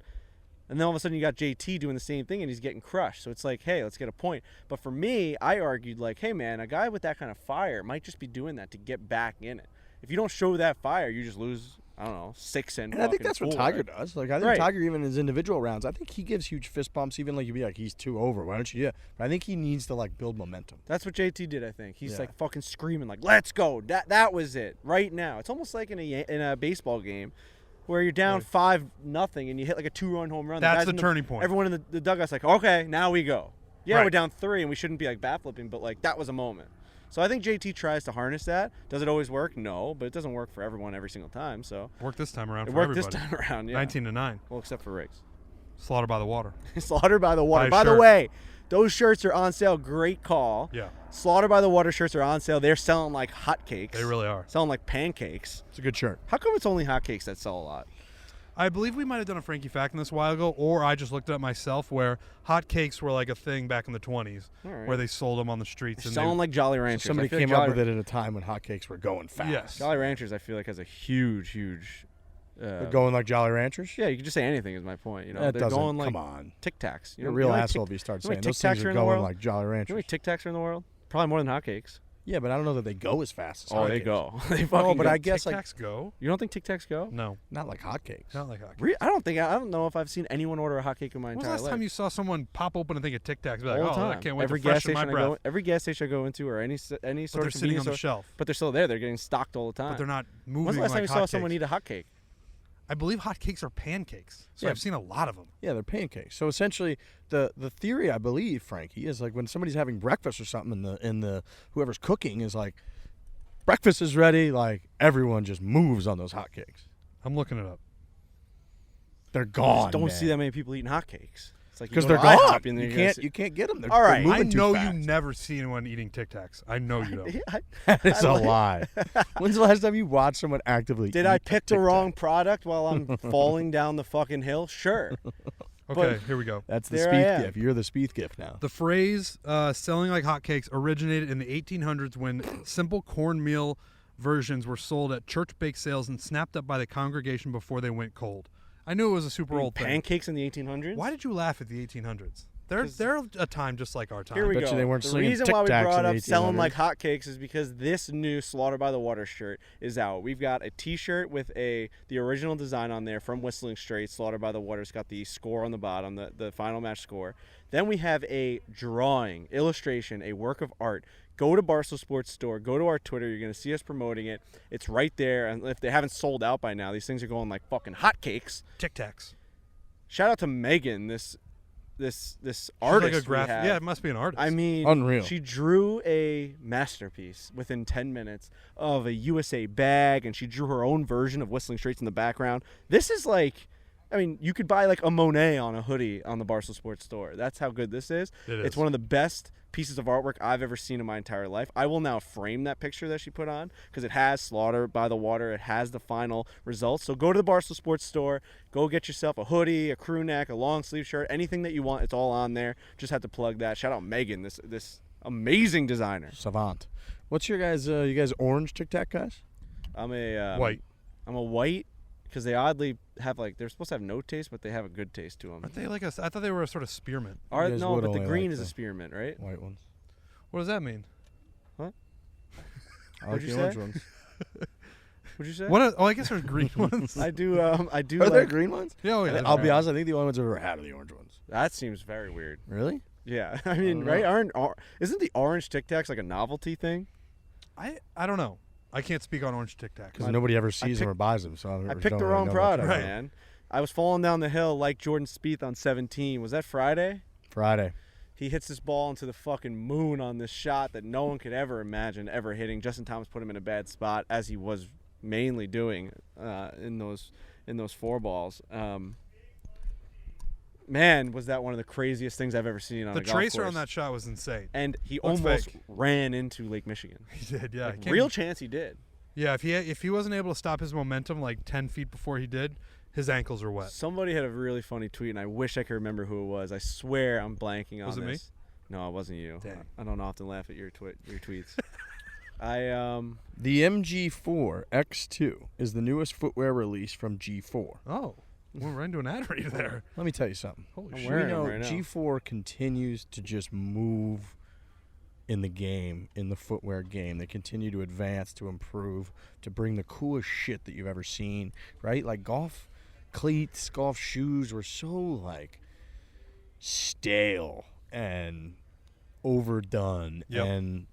And then all of a sudden you got JT doing the same thing, and he's getting crushed. So it's like, hey, let's get a point. But for me, I argued like, hey, man, a guy with that kind of fire might just be doing that to get back in it. If you don't show that fire, you just lose, I don't know, 6 and I think that's what Tiger right? does. Like I think Right. Tiger, even in his individual rounds, I think he gives huge fist bumps. Even like you'd be like, he's 2 over. Why don't you do that? But I think he needs to like build momentum. That's what JT did, I think. He's Yeah. like fucking screaming, like, "Let's go!" That was it, right now. It's almost like in a baseball game, where you're down 5-0 and you hit like a 2-run home run. That's guys the in turning point. Everyone in the dugout's like, "Okay, now we go." Yeah, Right. we're down 3 and we shouldn't be like bat flipping, but like that was a moment. So I think JT tries to harness that. Does it always work? No, but it doesn't work for everyone every single time. So Worked this time around it for worked everybody. this time around. Yeah. 19-9. Well, except for Riggs. Slaughter by the water. Slaughter by the Water. Buy a By the shirt. way, those shirts are on sale. Great call. Yeah, Slaughter by the Water shirts are on sale. They're selling like hotcakes. they really are. Selling like pancakes. It's a good shirt. How come it's only hotcakes that sell a lot? I believe we might have done a Frankie fact in this a while ago, or I just looked it up myself, where hot cakes were like a thing back in the 20s, All right. where they sold them on the streets. They're And selling like Jolly So Ranchers. somebody I feel came like up Jolly, with it at a time when hotcakes were going fast. Yes. Jolly Ranchers, I feel like has a huge. They're going like Jolly Ranchers. Yeah, you can just say anything. Is my point. You know, That they're doesn't. going like Come on. Tic Tacs. You're a real asshole if you start you know how saying many those Tic Tacs things are are in the going world? like Jolly You know how Ranchers. many Tic Tacs are in the world? Probably more than hotcakes. Yeah, but I don't know that they go as fast as Oh, they hotcakes. go. They No, fucking but go. I guess Tic like Tacs go? You don't think Tic Tacs go? No, not like hotcakes. not like hot. I don't know if I've seen anyone order a hotcake in my When was entire the last life. time you saw someone pop open and think of Tic Tacs? Be like, All oh, the time. I can't wait every to gas freshen station my breath. every gas station I go into, or any But sort they're of sitting convenience on the store, shelf. but they're still there. They're getting stocked all the time. But they're not moving When's the last time like you saw hotcakes. someone eat a hotcake? I believe hotcakes are pancakes. So Yeah. I've seen a lot of them. Yeah, they're pancakes. So essentially, the theory I believe, Frankie, is like when somebody's having breakfast or something, in the whoever's cooking is like, breakfast is ready. Like everyone just moves on those hotcakes. I'm looking it up. They're gone. Just don't see that many people eating hotcakes. It's like you because go they're to IHOP gone. and You you're can't get them. They're, All right. they're I moving too know fast. you never see anyone eating Tic Tacs. I know you don't. That is a lie. When's the last time you watched someone actively? Did eat I a pick the Tic wrong Tac? product while I'm falling down the fucking hill? Sure. Okay, here we go. That's the There I Spieth am. gift. You're the Spieth gift now. The phrase selling like hotcakes originated in the 1800s when simple cornmeal versions were sold at church bake sales and snapped up by the congregation before they went cold. I knew it was a super old thing. Pancakes in the 1800s? Why did you laugh at the 1800s? 'Cause- They're a time just like our time. Here we Bet go. you they weren't The slinging reason Tic why we Tacs in brought the up selling 1800s. like hotcakes is because this new Slaughter by the Water shirt is out. We've got a T-shirt with the original design on there from Whistling Straits. Slaughter by the Water. It's got the score on the bottom, the final match score. Then we have a drawing, illustration, a work of art. Go to Barstool Sports store. Go to our Twitter. You're gonna see us promoting it. It's right there. And if they haven't sold out by now, these things are going like fucking hotcakes. Tic Tacs. Shout out to Megan, this this She's artist. like a we have. Yeah, it must be an artist. I mean, Unreal. She drew a masterpiece within 10 minutes of a USA bag, and she drew her own version of Whistling Straits in the background. This is like, I mean, you could buy like a Monet on a hoodie on the Barstool Sports store. That's how good this is. It's one of the best pieces of artwork I've ever seen in my entire life. I will now frame that picture that she put on because it has Slaughter by the Water. It has the final results. So go to the Barstool Sports store. Go get yourself a hoodie, a crew neck, a long sleeve shirt, anything that you want. It's all on there. Just have to plug that. Shout out Megan, this amazing designer. Savant. What's your guys? You guys orange Tic Tac guys? I'm a white. I'm a white because they oddly have like they're supposed to have no taste, but they have a good taste to them. Aren't they like a? I thought they were a sort of spearmint. guys No, would but the only green like is a the spearmint, right? White ones. What does that mean? I like What'd you the say? orange ones. What'd you say? I guess there's green ones. I do. I do. Are there like, green ones? Yeah, oh, yeah. I'll be honest. I think the only ones I've ever had are the orange ones. that seems very weird. Really? Yeah, I mean, don't right? know. Isn't the orange Tic Tacs like a novelty thing? I don't know. I can't speak on orange Tic Tacs. Because nobody ever sees them or buys them. So I picked the wrong product, man. I was falling down the hill like Jordan Spieth on 17. Was that Friday? Friday. He hits this ball into the fucking moon on this shot that no one could ever imagine ever hitting. Justin Thomas put him in a bad spot, as he was mainly doing in those 4 balls. Man, was that one of the craziest things I've ever seen on The a golf course. tracer on that shot was insane. And he Looks almost fake. ran into Lake Michigan. He did, yeah. Like, real chance he did. Yeah, if he wasn't able to stop his momentum like 10 feet before he did, his ankles are wet. Somebody had a really funny tweet, and I wish I could remember who it was. I swear I'm blanking on Was it me? this. No, it wasn't you. Dang. I don't often laugh at your tweets. The MG4 X2 is the newest footwear release from G4. Oh, we're right into an ad read there. Let me tell you something. Holy I'm shit. wearing We know them right now. G4 continues to just move in the game, in the footwear game. They continue to advance, to improve, to bring the coolest shit that you've ever seen, right? Like golf cleats, golf shoes were so like stale and overdone Yep. and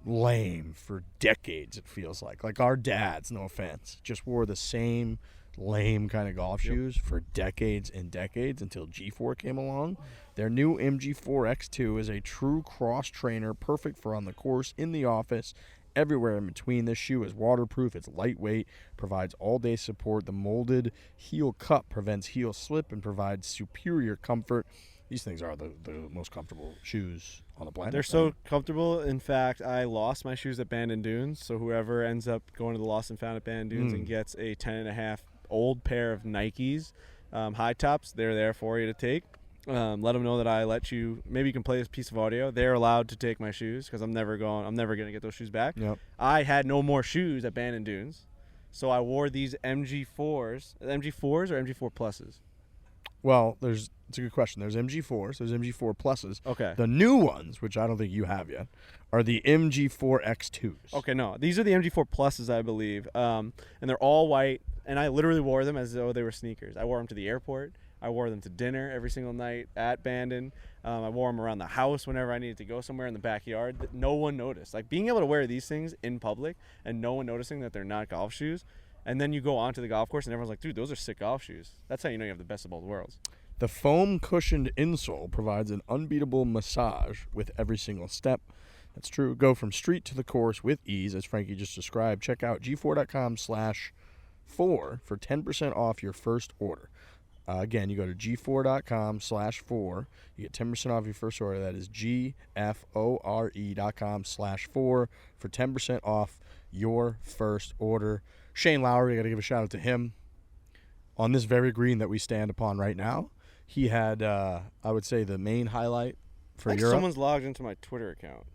lame for decades, it feels like our dads, no offense, just wore the same lame kind of golf shoes for decades and decades until G4 came along. Their new MG4 X2 is a true cross trainer, perfect for on the course, in the office, everywhere in between. This shoe is waterproof, it's lightweight, provides all-day support. The molded heel cup prevents heel slip and provides superior comfort. These things are the most comfortable shoes on the planet. They're so comfortable. In fact, I lost my shoes at Bandon Dunes. So whoever ends up going to the Lost and Found at Bandon Dunes and gets a 10.5 old pair of Nikes high tops, they're there for you to take. Let them know that I let you. Maybe you can play this piece of audio. They're allowed to take my shoes because I'm never gonna get those shoes back. Yep. I had no more shoes at Bandon Dunes, so I wore these MG4s. MG4s or MG4 pluses? Well, it's a good question. There's MG4s, there's MG4 pluses. Okay. The new ones, which I don't think you have yet, are the MG4 X2s. Okay, no. These are the MG4 pluses, I believe. And they're all white, and I literally wore them as though they were sneakers. I wore them to the airport. I wore them to dinner every single night at Bandon. I wore them around the house whenever I needed to go somewhere in the backyard. No one noticed. Like, being able to wear these things in public and no one noticing that they're not golf shoes, and then you go onto the golf course and everyone's like, dude, those are sick golf shoes. That's how you know you have the best of both worlds. The foam cushioned insole provides an unbeatable massage with every single step. That's true. Go from street to the course with ease, as Frankie just described. Check out g4.com/4 for 10% off your first order. Again, you go to g4.com/4. You get 10% off your first order. That is gfore.com/4 for 10% off your first order. Shane Lowry, I got to give a shout out to him. On this very green that we stand upon right now, he had, I would say, the main highlight for Europe. Someone's logged into my Twitter account.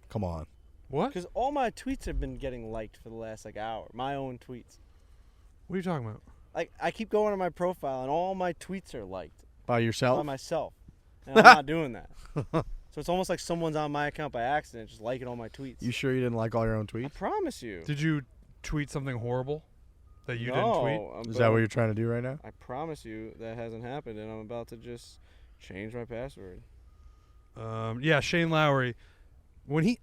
Come on. What? Because all my tweets have been getting liked for the last hour. My own tweets. What are you talking about? Like, I keep going to my profile and all my tweets are liked By yourself? by myself. And I'm not doing that. So it's almost like someone's on my account by accident just liking all my tweets. You sure you didn't like all your own I tweets? promise you. Did you tweet something horrible that you didn't tweet? Is that what you're trying to do right now? I promise you that hasn't happened, and I'm about to just change my password. Yeah, Shane Lowry. When he...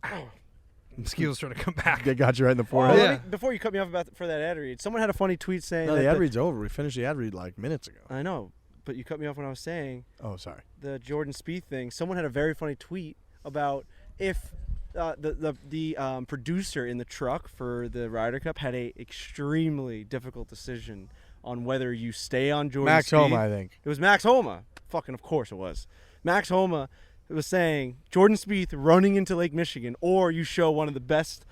Mosquitoes trying to come back. They got you right in the Oh, forehead. Yeah. Before you cut me off for that ad read, someone had a funny tweet saying No, that the ad read's over. We finished the ad read like minutes ago. I know, but you cut me off when I was saying. Oh, sorry. The Jordan Spieth thing. Someone had a very funny tweet about if the producer in the truck for the Ryder Cup had a extremely difficult decision on whether you stay on Jordan Max Spieth. Homa, I think. It was Max Homa. Fucking of course it was. Max Homa was saying Jordan Spieth running into Lake Michigan, or you show one of the best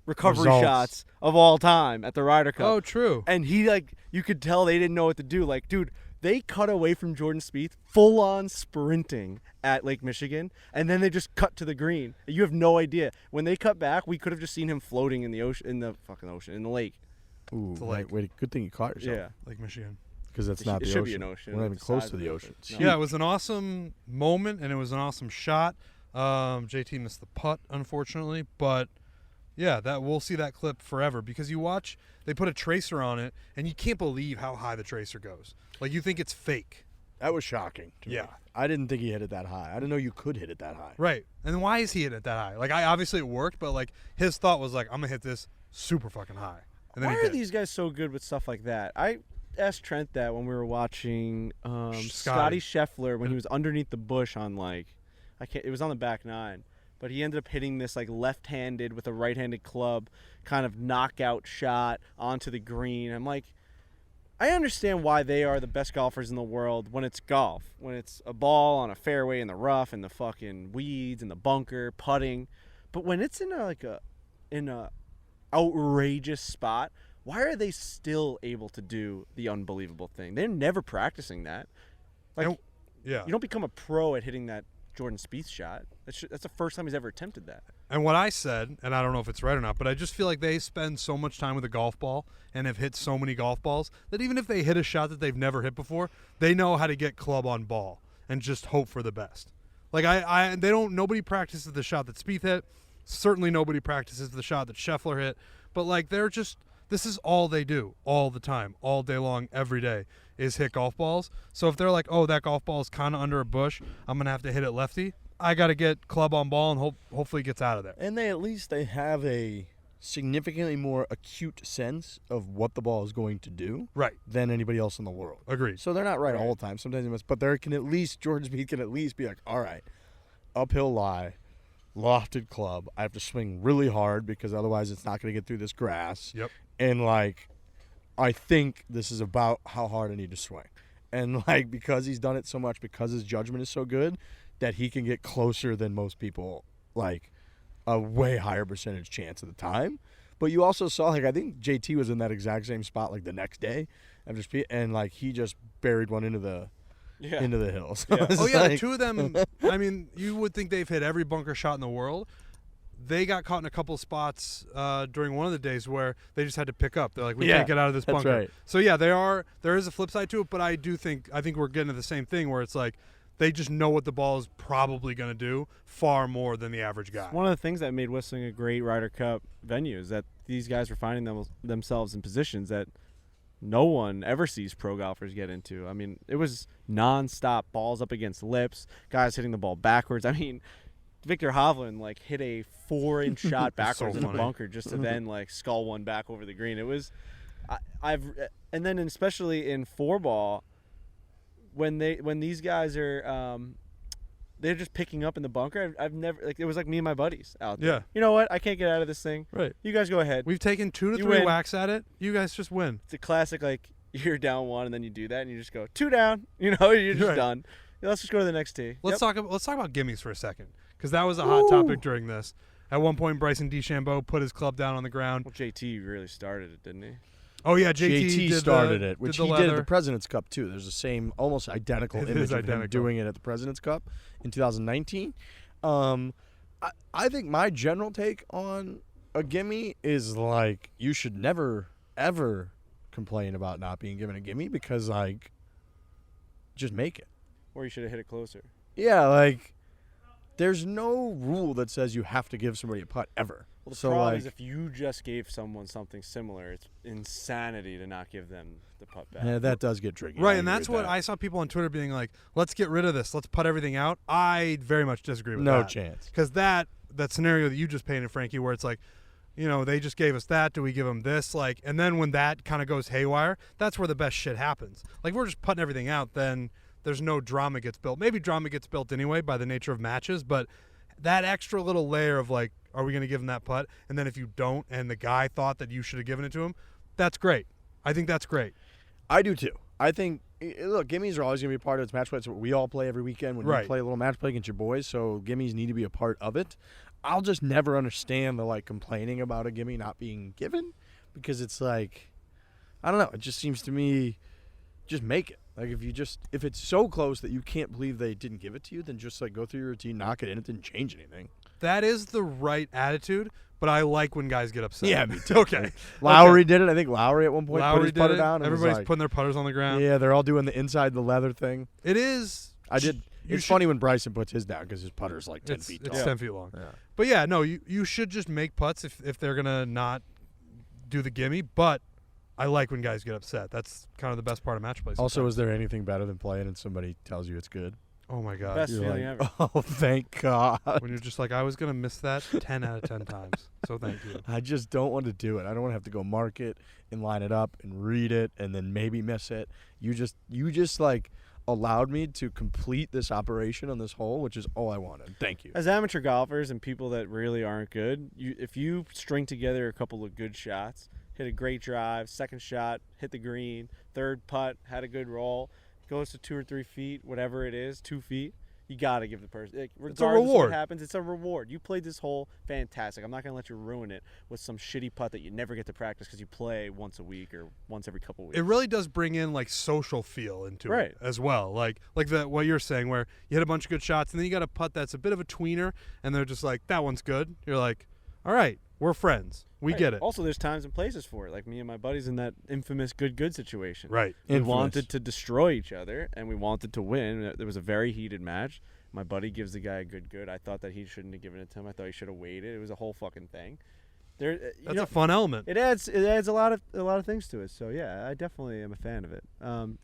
recovery shots of all time at the Ryder Cup. Oh, true. And he, like, you could tell they didn't know what to do. Like, dude, they cut away from Jordan Spieth full on sprinting at Lake Michigan, and then they just cut to the green. You have no idea. When they cut back, we could have just seen him floating in the ocean, in the lake. Ooh, It's a lake. wait, good thing you caught yourself. Yeah. Lake Michigan. Because that's It not sh- the it should ocean. be an ocean. We're not even The close size to of the the ocean. ocean. Shoot. Yeah, it was an awesome moment, and it was an awesome shot. JT missed the putt, unfortunately, but yeah, that we'll see that clip forever because you watch. They put a tracer on it, and you can't believe how high the tracer goes. Like you think it's fake. That was shocking to me. Yeah. I didn't think he hit it that high. I didn't know you could hit it that high. Right. And why is he hitting it that high? Like, obviously it worked, but, like, his thought was, like, I'm going to hit this super fucking high. And then Why he are did. these guys so good with stuff like that? I asked Trent that when we were watching Scotty. Scotty Scheffler when he was underneath the bush on, like, it was on the back nine. But he ended up hitting this, like, left-handed with a right-handed club kind of knockout shot onto the green. I'm like, I understand why they are the best golfers in the world when it's golf. When it's a ball on a fairway in the rough and the fucking weeds and the bunker, putting. But when it's in a outrageous spot, why are they still able to do the unbelievable thing? They're never practicing that. Like, Yeah. you don't become a pro at hitting that Jordan Spieth shot. That's the first time he's ever attempted that. And what I said, and I don't know if it's right or not, but I just feel like they spend so much time with a golf ball and have hit so many golf balls that even if they hit a shot that they've never hit before, they know how to get club on ball and just hope for the best. Like nobody practices the shot that Spieth hit. Certainly nobody practices the shot that Scheffler hit. But like this is all they do all the time, all day long, every day is hit golf balls. So if they're like, oh, that golf ball is kind of under a bush, I'm going to have to hit it lefty. I got to get club on ball and hopefully it gets out of there. And they have a significantly more acute sense of what the ball is going to do than anybody else in the world. Agreed. So they're not right all the time. Sometimes they must, but there can at least, Jordan Spieth can at least be like, all right, uphill lie, lofted club. I have to swing really hard because otherwise it's not going to get through this grass. Yep. And like, I think this is about how hard I need to swing. And like, because he's done it so much, because his judgment is so good, that he can get closer than most people, like a way higher percentage chance at the time. But you also saw, like, I think JT was in that exact same spot like the next day after Spieth, and like he just buried one into the hills. Yeah. Oh yeah, like, the two of them. I mean, you would think they've hit every bunker shot in the world. They got caught in a couple of spots during one of the days where they just had to pick up. They're like, we can't get out of this that's bunker. right. So yeah, there is a flip side to it, but I think we're getting to the same thing where it's like they just know what the ball is probably going to do far more than the average guy. One of the things that made Whistling a great Ryder Cup venue is that these guys were finding themselves in positions that no one ever sees pro golfers get into. I mean, it was nonstop balls up against lips, guys hitting the ball backwards. I mean, Victor Hovland like hit a 4-inch shot backwards in a bunker just to then like skull one back over the green. It was, and then especially in 4-ball, when these guys are they're just picking up in the bunker. I've never, like, it was like me and my buddies out there. Yeah. You know what? I can't get out of this thing. Right. You guys go ahead. We've taken 2 to You 3 win. whacks at it. You guys just win. It's a classic, like, you're down 1 and then you do that and you just go 2 down. You know, you're just Right. done. Let's just go to the next tee. Let's talk about gimmies for a second because that was a hot topic during this. At one point, Bryson DeChambeau put his club down on the ground. Well, JT really started it, didn't he? Oh yeah, JT started it, which did he the did at leather. the President's Cup too. There's the same, almost identical It image is of him identical. doing it at the President's Cup in 2019. I think my general take on a gimme is like you should never ever complain about not being given a gimme because like just make it. Or you should have hit it closer. Yeah, like there's no rule that says you have to give somebody a putt ever. Well, the So problem like is if you just gave someone something similar, it's insanity to not give them the putt back. yeah, that does get tricky. Right, I and agree that's with what that. I saw people on Twitter being like, let's get rid of this. Let's put everything out. I very much disagree with No that. chance. Because that scenario that you just painted, Frankie, where it's like, they just gave us that. Do we give them this? Like, and then when that kind of goes haywire, that's where the best shit happens. Like, if we're just putting everything out, then there's no drama gets built. Maybe drama gets built anyway by the nature of matches, but that extra little layer of like, are we going to give him that putt? And then if you don't, and the guy thought that you should have given it to him, that's great. I think that's great. I do too. I think, look, gimmies are always going to be a part of its match play. It's what we all play every weekend when you play a little match play against your boys, so gimmies need to be a part of it. I'll just never understand the, like, complaining about a gimme not being given because it's like, I don't know. It just seems to me, just make it. Like, if it's so close that you can't believe they didn't give it to you, then just, like, go through your routine, knock it in. It didn't change anything. That is the right attitude, but I like when guys get upset. Yeah, me too. Okay. Lowry did it. I think Lowry at one point put his did putter it. down. Everybody's putting their putters on the ground. Yeah, they're all doing the inside the leather thing. It is. It's funny when Bryson puts his down because his putter's like 10 feet tall. It's 10 feet long. Yeah. But, yeah, no, you should just make putts if they're going to not do the gimme. But I like when guys get upset. That's kind of the best part of match play. Also, is there anything better than playing and somebody tells you it's good? Oh, my God. Best feeling ever. Oh, thank God. When you're just like, I was going to miss that 10 out of 10 times. So thank you. I just don't want to do it. I don't want to have to go mark it and line it up and read it and then maybe miss it. You just like allowed me to complete this operation on this hole, which is all I wanted. Thank you. As amateur golfers and people that really aren't good, if you string together a couple of good shots, hit a great drive, second shot, hit the green, third putt, had a good roll, goes to 2 or 3 feet, whatever it is, 2 feet, you got to give the person, regardless of what happens, it's a reward. You played this hole, fantastic. I'm not going to let you ruin it with some shitty putt that you never get to practice because you play once a week or once every couple weeks. It really does bring in like social feel into it as well. Like what you're saying where you hit a bunch of good shots and then you got a putt that's a bit of a tweener and they're just like, that one's good. You're like, all right, we're friends. We get it. Also, there's times and places for it. Like me and my buddies in that infamous good situation. Right. We wanted to destroy each other, and we wanted to win. There was a very heated match. My buddy gives the guy a good. I thought that he shouldn't have given it to him. I thought he should have waited. It was a whole fucking thing. That's a fun element. It adds a lot of things to it. So yeah, I definitely am a fan of it.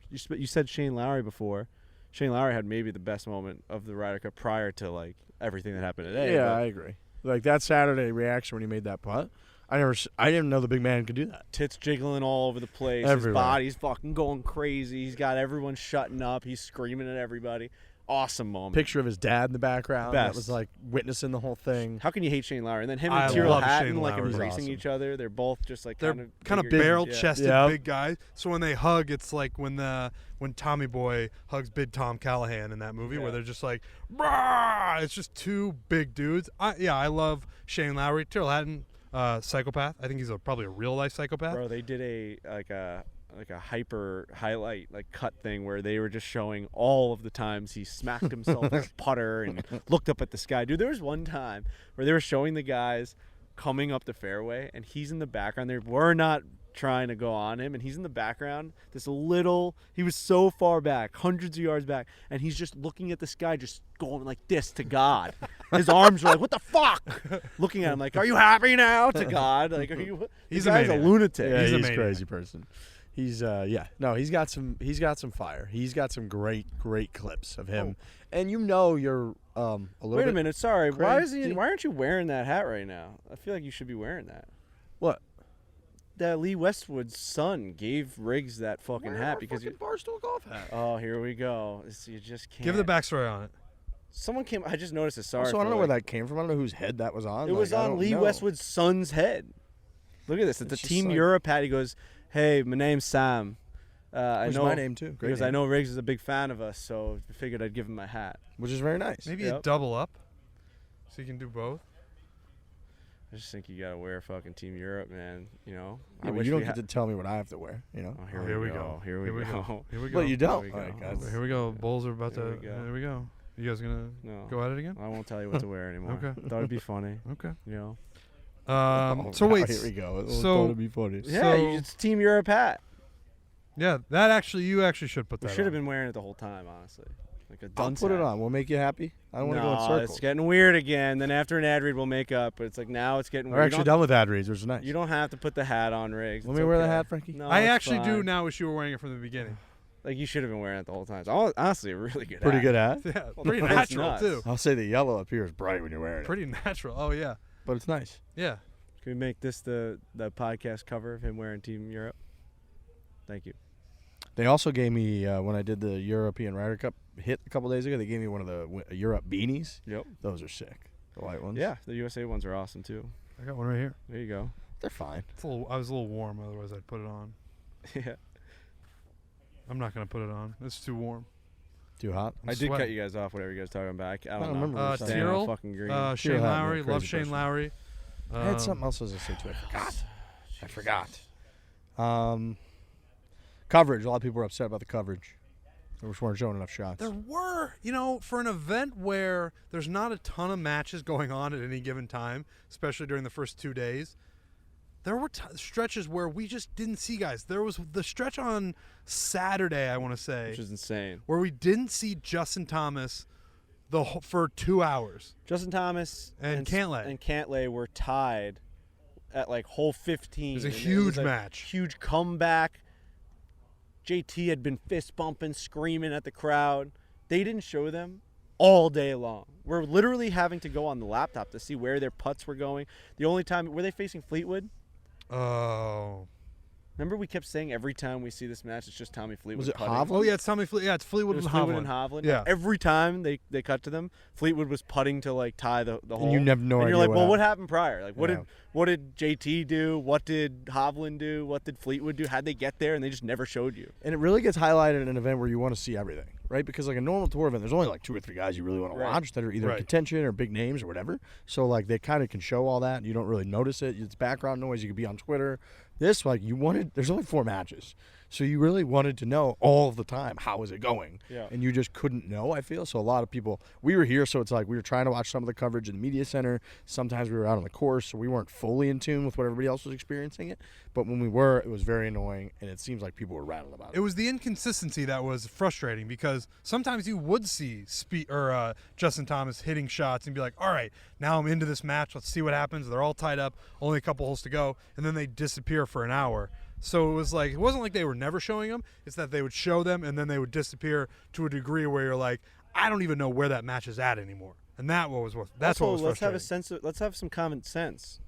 You said Shane Lowry before. Shane Lowry had maybe the best moment of the Ryder Cup prior to like everything that happened today. Yeah, I agree. Like that Saturday reaction when he made that putt. I didn't know the big man could do that. Tits jiggling all over the place. Everywhere. His body's fucking going crazy. He's got everyone shutting up. He's screaming at everybody. Awesome moment. Picture of his dad in the background. Best. That was like witnessing the whole thing. How can you hate Shane Lowry? And then him I and Tyrrell love Hatton Shane like Lowry. embracing Awesome. each other. They're both just like They're kind of barrel-chested Yeah. big guys. So when they hug, it's like when Tommy Boy hugs Big Tom Callahan in that movie, where they're just like, brah! It's just two big dudes. I love Shane Lowry. Tyrrell Hatton, psychopath. I think he's probably a real-life psychopath. Bro, they did a hyper highlight cut thing where they were just showing all of the times he smacked himself with a putter and looked up at the sky. Dude, there was one time where they were showing the guys coming up the fairway and he's in the background. They were not trying to go on him and he's in the background. He was so far back, hundreds of yards back, and he's just looking at the sky, just going like this to God. His arms are like, what the fuck? Looking at him like, are you happy now? To God. Like, are you? He's a lunatic. Yeah, he's a maniac. crazy person. He's he's got some fire. He's got some great clips of him. And you're a little Wait a minute, sorry. crazy. Why aren't you wearing that hat right now? I feel like you should be wearing that. What? That Lee Westwood's son gave Riggs that fucking hat because you. Barstool golf hat. Oh, here we go. You just can't. Give the backstory on it. Someone came. I just noticed it. Sorry. Also, I don't know where that came from. I don't know whose head that was on. It was on Lee Westwood's son's head. Look at this. It's a Team Europe hat. He goes, "Hey, my name's Sam. I know my name too. Great because name. I know Riggs is a big fan of us, so I figured I'd give him my hat. Which is very nice. Maybe you double up, so you can do both. I just think you gotta wear fucking Team Europe, man. You know. Yeah, but you don't get to tell me what I have to wear. You know. Oh, here we go. Here we go. Here we go. Well, you don't. Here we All right, go. guys. Here we go. Bulls are about Here to. we go. There we go. You guys gonna No. go at it again? I won't tell you what to wear anymore. Okay. Thought it'd be funny. Okay. You know. So wait. Here we go. So It'll be funny. Yeah, it's Team Europe hat. Yeah, you actually should put that. We should have on. been wearing it the whole time, honestly. Like a I'll dunce put it hat. on. We'll make you happy. I don't want to go in No, circles. it's getting weird again. Then after an ad read, we'll make up. But it's like now it's getting We're weird. actually done with ad reads, which is nice. You don't have to put the hat on, Riggs. Let It's me wear the okay. hat, Frankie. No, I it's actually do fine. now. Wish you were wearing it from the beginning. Like you should have been wearing it the whole time. So honestly, a really good Pretty hat. good hat. Yeah, Well, pretty that's natural nuts. too. I'll say the yellow up here is bright when you're wearing it, Pretty natural. Oh yeah, but it's nice. yeah. Can we make this the podcast cover of him wearing Team Europe? Thank you. They also gave me, when I did the European Ryder Cup hit a couple days ago, they gave me one of the Europe beanies. Yep. Those are sick. The white ones. Yeah, the USA ones are awesome, too. I got one right here. There you go. They're fine. I was a little warm, otherwise I'd put it on. Yeah. I'm not going to put it on. It's too warm. Too hot? I did cut you guys off, whatever you guys talking about. I don't remember know. what you said. Tyrrell, fucking green. Shane Lowry. crazy Love Shane person. Lowry. I had something else I was going to say, too. I forgot. Coverage. A lot of people were upset about the coverage. They just weren't showing enough shots. There were, for an event where there's not a ton of matches going on at any given time, especially during the first 2 days, there were stretches where we just didn't see guys. There was the stretch on Saturday, I want to say, Which is insane. where we didn't see Justin Thomas for 2 hours. Justin Thomas And Cantlay were tied at like hole 15. It was a and huge a match. Huge comeback. JT had been fist bumping, screaming at the crowd. They didn't show them all day long. We're literally having to go on the laptop to see where their putts were going. The only time, were they facing Fleetwood? Oh. Remember we kept saying every time we see this match, it's just Tommy Fleetwood. Was it putting? Hovland? Oh, yeah, it's Tommy Fleetwood. Yeah, it's Fleetwood It was and Fleetwood Hovland. and Hovland. Yeah. Every time they cut to them, Fleetwood was putting to like tie the hole. And you have no and idea you're like, what well, what happened. happened prior? Like, what did JT do? What did Hovland do? What did Fleetwood do? How'd they get there? And they just never showed you. And it really gets highlighted in an event where you want to see everything, right? Because like a normal tour event, there's only like 2 or 3 guys you really want to Right. watch that are either in contention or big names or whatever. So like they kind of can show all that. And you don't really notice it. It's background noise. You could be on Twitter. This, like, there's only 4 matches. So you really wanted to know all of the time, how is it going? Yeah. And you just couldn't know, I feel. So a lot of people, we were here, so it's like we were trying to watch some of the coverage in the media center. Sometimes we were out on the course, so we weren't fully in tune with what everybody else was experiencing it. But when we were, it was very annoying, and it seems like people were rattled about it. It was the inconsistency that was frustrating because sometimes you would see Justin Thomas hitting shots and be like, all right, now I'm into this match. Let's see what happens. They're all tied up, only a couple holes to go, and then they disappear for an hour. So it wasn't like they were never showing them. It's that they would show them and then they would disappear to a degree where you're like, I don't even know where that match is at anymore. And that's what was frustrating. Let's have some common sense.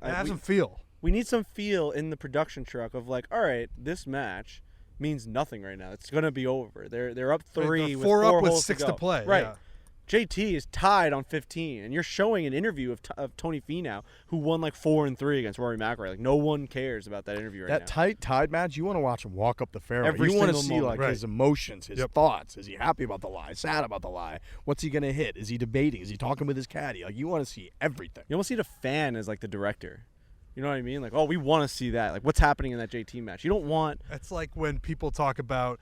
Have some feel. We need some feel in the production truck of like, all right, this match means nothing right now. It's gonna be over. They're up 3 with 4 up with holes 6 to to go. play. Right. Yeah. JT is tied on 15, and you're showing an interview of Tony Finau, who won like 4 and 3 against Rory McIlroy. Like no one cares about that interview right now. That tight tied match, you want to watch him walk up the fairway. Every You want to single see moment. like his emotions, his thoughts. Is he happy about the lie? Sad about the lie? What's he gonna hit? Is he debating? Is he talking with his caddy? Like you want to see everything. You almost see the fan as like the director. You know what I mean? Like, oh, we want to see that. Like, what's happening in that JT match? You don't want. It's like when people talk about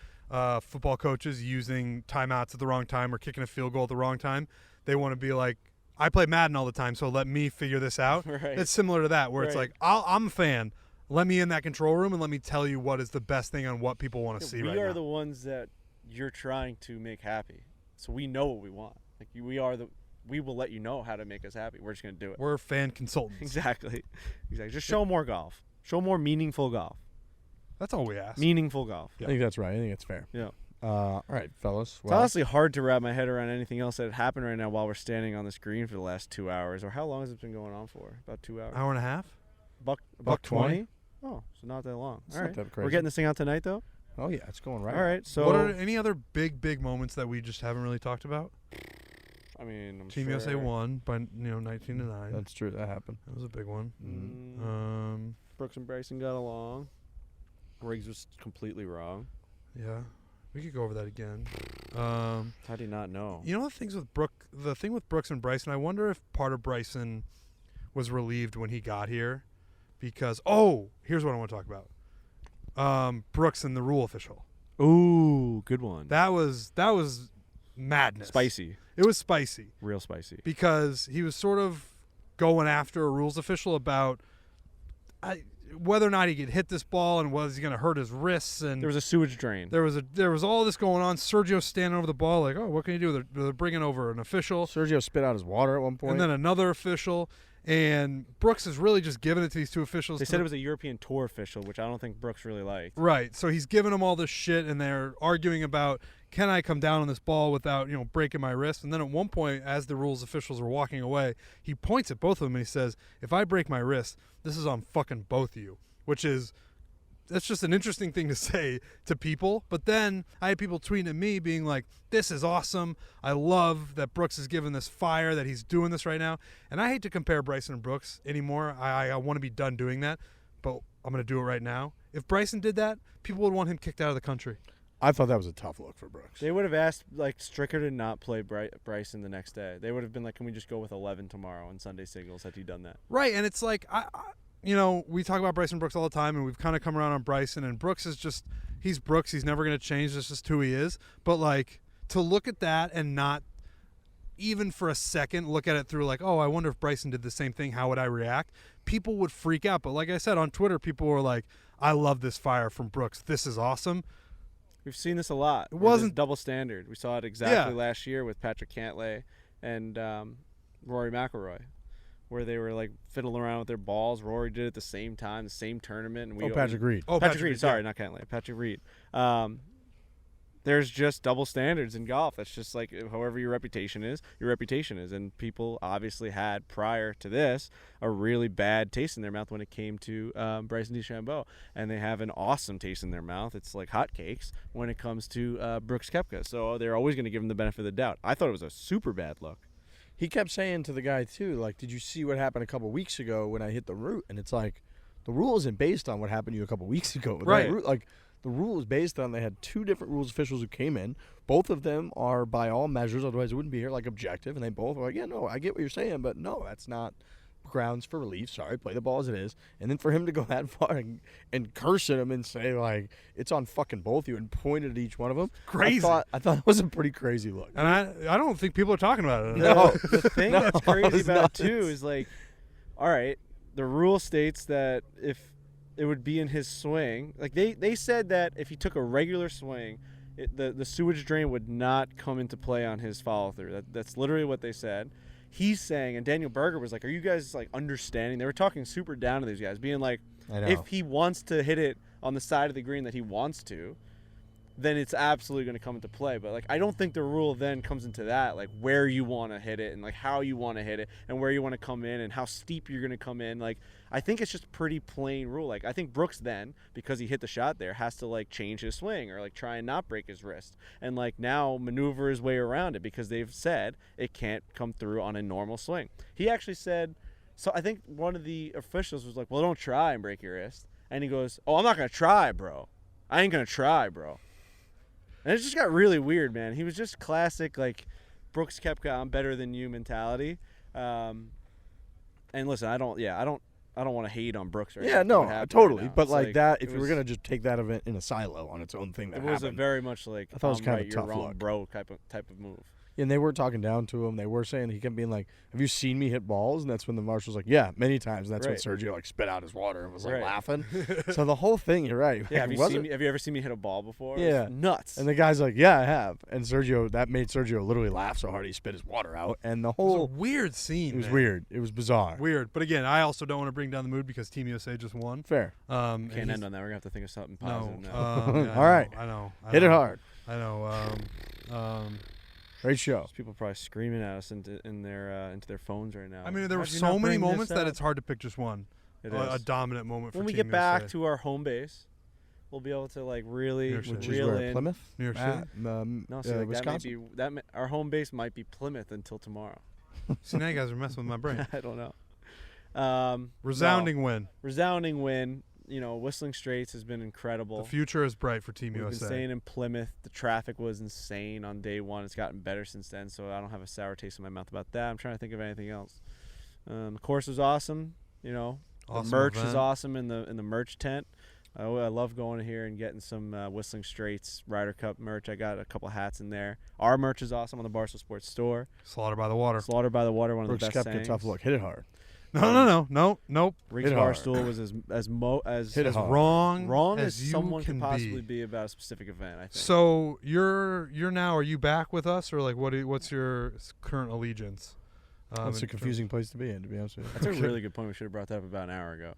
football coaches using timeouts at the wrong time or kicking a field goal at the wrong time. They want to be like, I play Madden all the time, so let me figure this out. Right. It's similar to that, where it's like, I'm a fan. Let me in that control room and let me tell you what is the best thing on what people want to see right now. We are the ones that you're trying to make happy, so we know what we want. Like we will let you know how to make us happy. We're just gonna do it. We're fan consultants. Exactly. Just show more golf. Show more meaningful golf. That's all we ask. Meaningful golf. I think that's right. I think it's fair. Yeah. All right, fellas. It's honestly hard to wrap my head around anything else that happened right now while we're standing on the screen for the last 2 hours. Or how long has it been going on for? About 2 hours. Hour and a half. Buck 20. Oh, so not that long. It's All not right. that crazy. We're getting this thing out tonight, though. Oh yeah, it's going right. All right. So what are any other big moments that we just haven't really talked about? I mean, I'm Team sure. USA won by 19-9. That's true. That happened. That was a big one. Brooks and Bryson got along. Riggs was completely wrong. Yeah, we could go over that again. How do you not know? You know the thing with Brooks and Bryson. I wonder if part of Bryson was relieved when he got here, because here's what I want to talk about. Brooks and the rule official. Ooh, good one. That was madness. Spicy. It was spicy. Real spicy. Because he was sort of going after a rules official about whether or not he could hit this ball and was he going to hurt his wrists. And there was a sewage drain. There was all this going on. Sergio standing over the ball like, what can you do? They're bringing over an official. Sergio spit out his water at one point. And then another official. And Brooks is really just giving it to these two officials. They said it was a European Tour official, which I don't think Brooks really liked. Right. So he's giving them all this shit, and they're arguing about can I come down on this ball without, breaking my wrist? And then at one point, as the rules officials are walking away, he points at both of them and he says, if I break my wrist, this is on fucking both of you, that's just an interesting thing to say to people. But then I had people tweeting at me being like, this is awesome. I love that Brooks is giving this fire, that he's doing this right now. And I hate to compare Bryson and Brooks anymore. I want to be done doing that, but I'm going to do it right now. If Bryson did that, people would want him kicked out of the country. I thought that was a tough look for Brooks. They would have asked Stricker to not play Bryson the next day. They would have been like, can we just go with 11 tomorrow on Sunday Signals? Had he done that? Right, and it's like, we talk about Bryson Brooks all the time, and we've kind of come around on Bryson, and Brooks is just, he's Brooks. He's never going to change. That's just who he is. But, to look at that and not even for a second look at it through I wonder if Bryson did the same thing, how would I react? People would freak out. But like I said, on Twitter, people were like, I love this fire from Brooks. This is awesome. We've seen this a lot. It wasn't double standard. We saw it exactly last year with Patrick Cantlay and Rory McIlroy, where they were fiddling around with their balls. Rory did it at the same time, the same tournament. And Patrick Reed. Patrick Reed. Sorry, not Cantlay. Patrick Reed. There's just double standards in golf. That's just however your reputation is. And people obviously had, prior to this, a really bad taste in their mouth when it came to Bryson DeChambeau. And they have an awesome taste in their mouth. It's like hotcakes when it comes to Brooks Koepka. So they're always going to give him the benefit of the doubt. I thought it was a super bad look. He kept saying to the guy, too, did you see what happened a couple weeks ago when I hit the root? And it's the rule isn't based on what happened to you a couple weeks ago. Right. The rule is based on they had two different rules officials who came in. Both of them are, by all measures, otherwise it wouldn't be here, objective. And they both were I get what you're saying, but no, that's not grounds for relief. Sorry, play the ball as it is. And then for him to go that far and curse at him and say, it's on fucking both of you and point at each one of them. Crazy. I thought it was a pretty crazy look. And I don't think people are talking about it. No, the thing that's crazy about it, too, is all right, the rule states that if it would be in his swing. They said that if he took a regular swing, the sewage drain would not come into play on his follow through. That's literally what they said. He's saying, and Daniel Berger was like, "Are you guys understanding?" They were talking super down to these guys, being like, "If he wants to hit it on the side of the green that he wants to, then it's absolutely going to come into play." But I don't think the rule then comes into that, where you want to hit it and how you want to hit it and where you want to come in and how steep you're going to come in. I think it's just pretty plain rule. I think Brooks then, because he hit the shot there, has to change his swing or try and not break his wrist and now maneuver his way around it because they've said it can't come through on a normal swing. He actually said, so I think one of the officials was like, "Well, don't try and break your wrist." And he goes, "Oh, I'm not going to try, bro. I ain't going to try, bro." And it just got really weird, man. He was just classic, Brooks Koepka, I'm better than you mentality. And listen, I don't want to hate on Brooks. Yeah, no, totally. Right, but if you were gonna just take that event in a silo on its own thing, it was a very much I thought it was kind of a tough look, bro, type of move. And they were talking down to him. They were saying he kept being like, "Have you seen me hit balls?" And that's when the marshal's like, "Yeah, many times." And that's when Sergio spit out his water and was laughing. So the whole thing, you're right. Yeah, have you ever seen me hit a ball before? Yeah, it's nuts. And the guy's like, "Yeah, I have." And that made Sergio literally laugh so hard he spit his water out. And the whole it was a weird scene. It was weird. It was bizarre. Weird. But again, I also don't want to bring down the mood because Team USA just won. Fair. Can't end on that. We're gonna have to think of something positive now. All right. I know. Hit it hard. I know. Great show. There's people probably screaming at us into their phones right now. I mean, there were so many moments that it's hard to pick just one. It is. A dominant moment for when we Team get back USA. to our home base, we'll be able to really reel in. Plymouth? New York City? No, see, Wisconsin? our home base might be Plymouth until tomorrow. See, now you guys are messing with my brain. I don't know. Resounding win. Resounding win. Whistling Straits has been incredible. The future is bright for Team USA. We've been staying in Plymouth. The traffic was insane on day one. It's gotten better since then, so I don't have a sour taste in my mouth about that. I'm trying to think of anything else. The course was awesome. The merch is awesome in the merch tent. I love going here and getting some Whistling Straits Ryder Cup merch. I got a couple hats in there. Our merch is awesome on the Barstool Sports store. Slaughter by the Water. Slaughter by the Water, one of Brooks the best Koepka, sayings. tough look. Hit it hard. Nope. Rick's Barstool was as wrong as someone can could possibly be about a specific event, I think. So you're now, are you back with us, or what's your current allegiance? That's a confusing place to be in, to be honest with you. That's a really good point. We should have brought that up about an hour ago.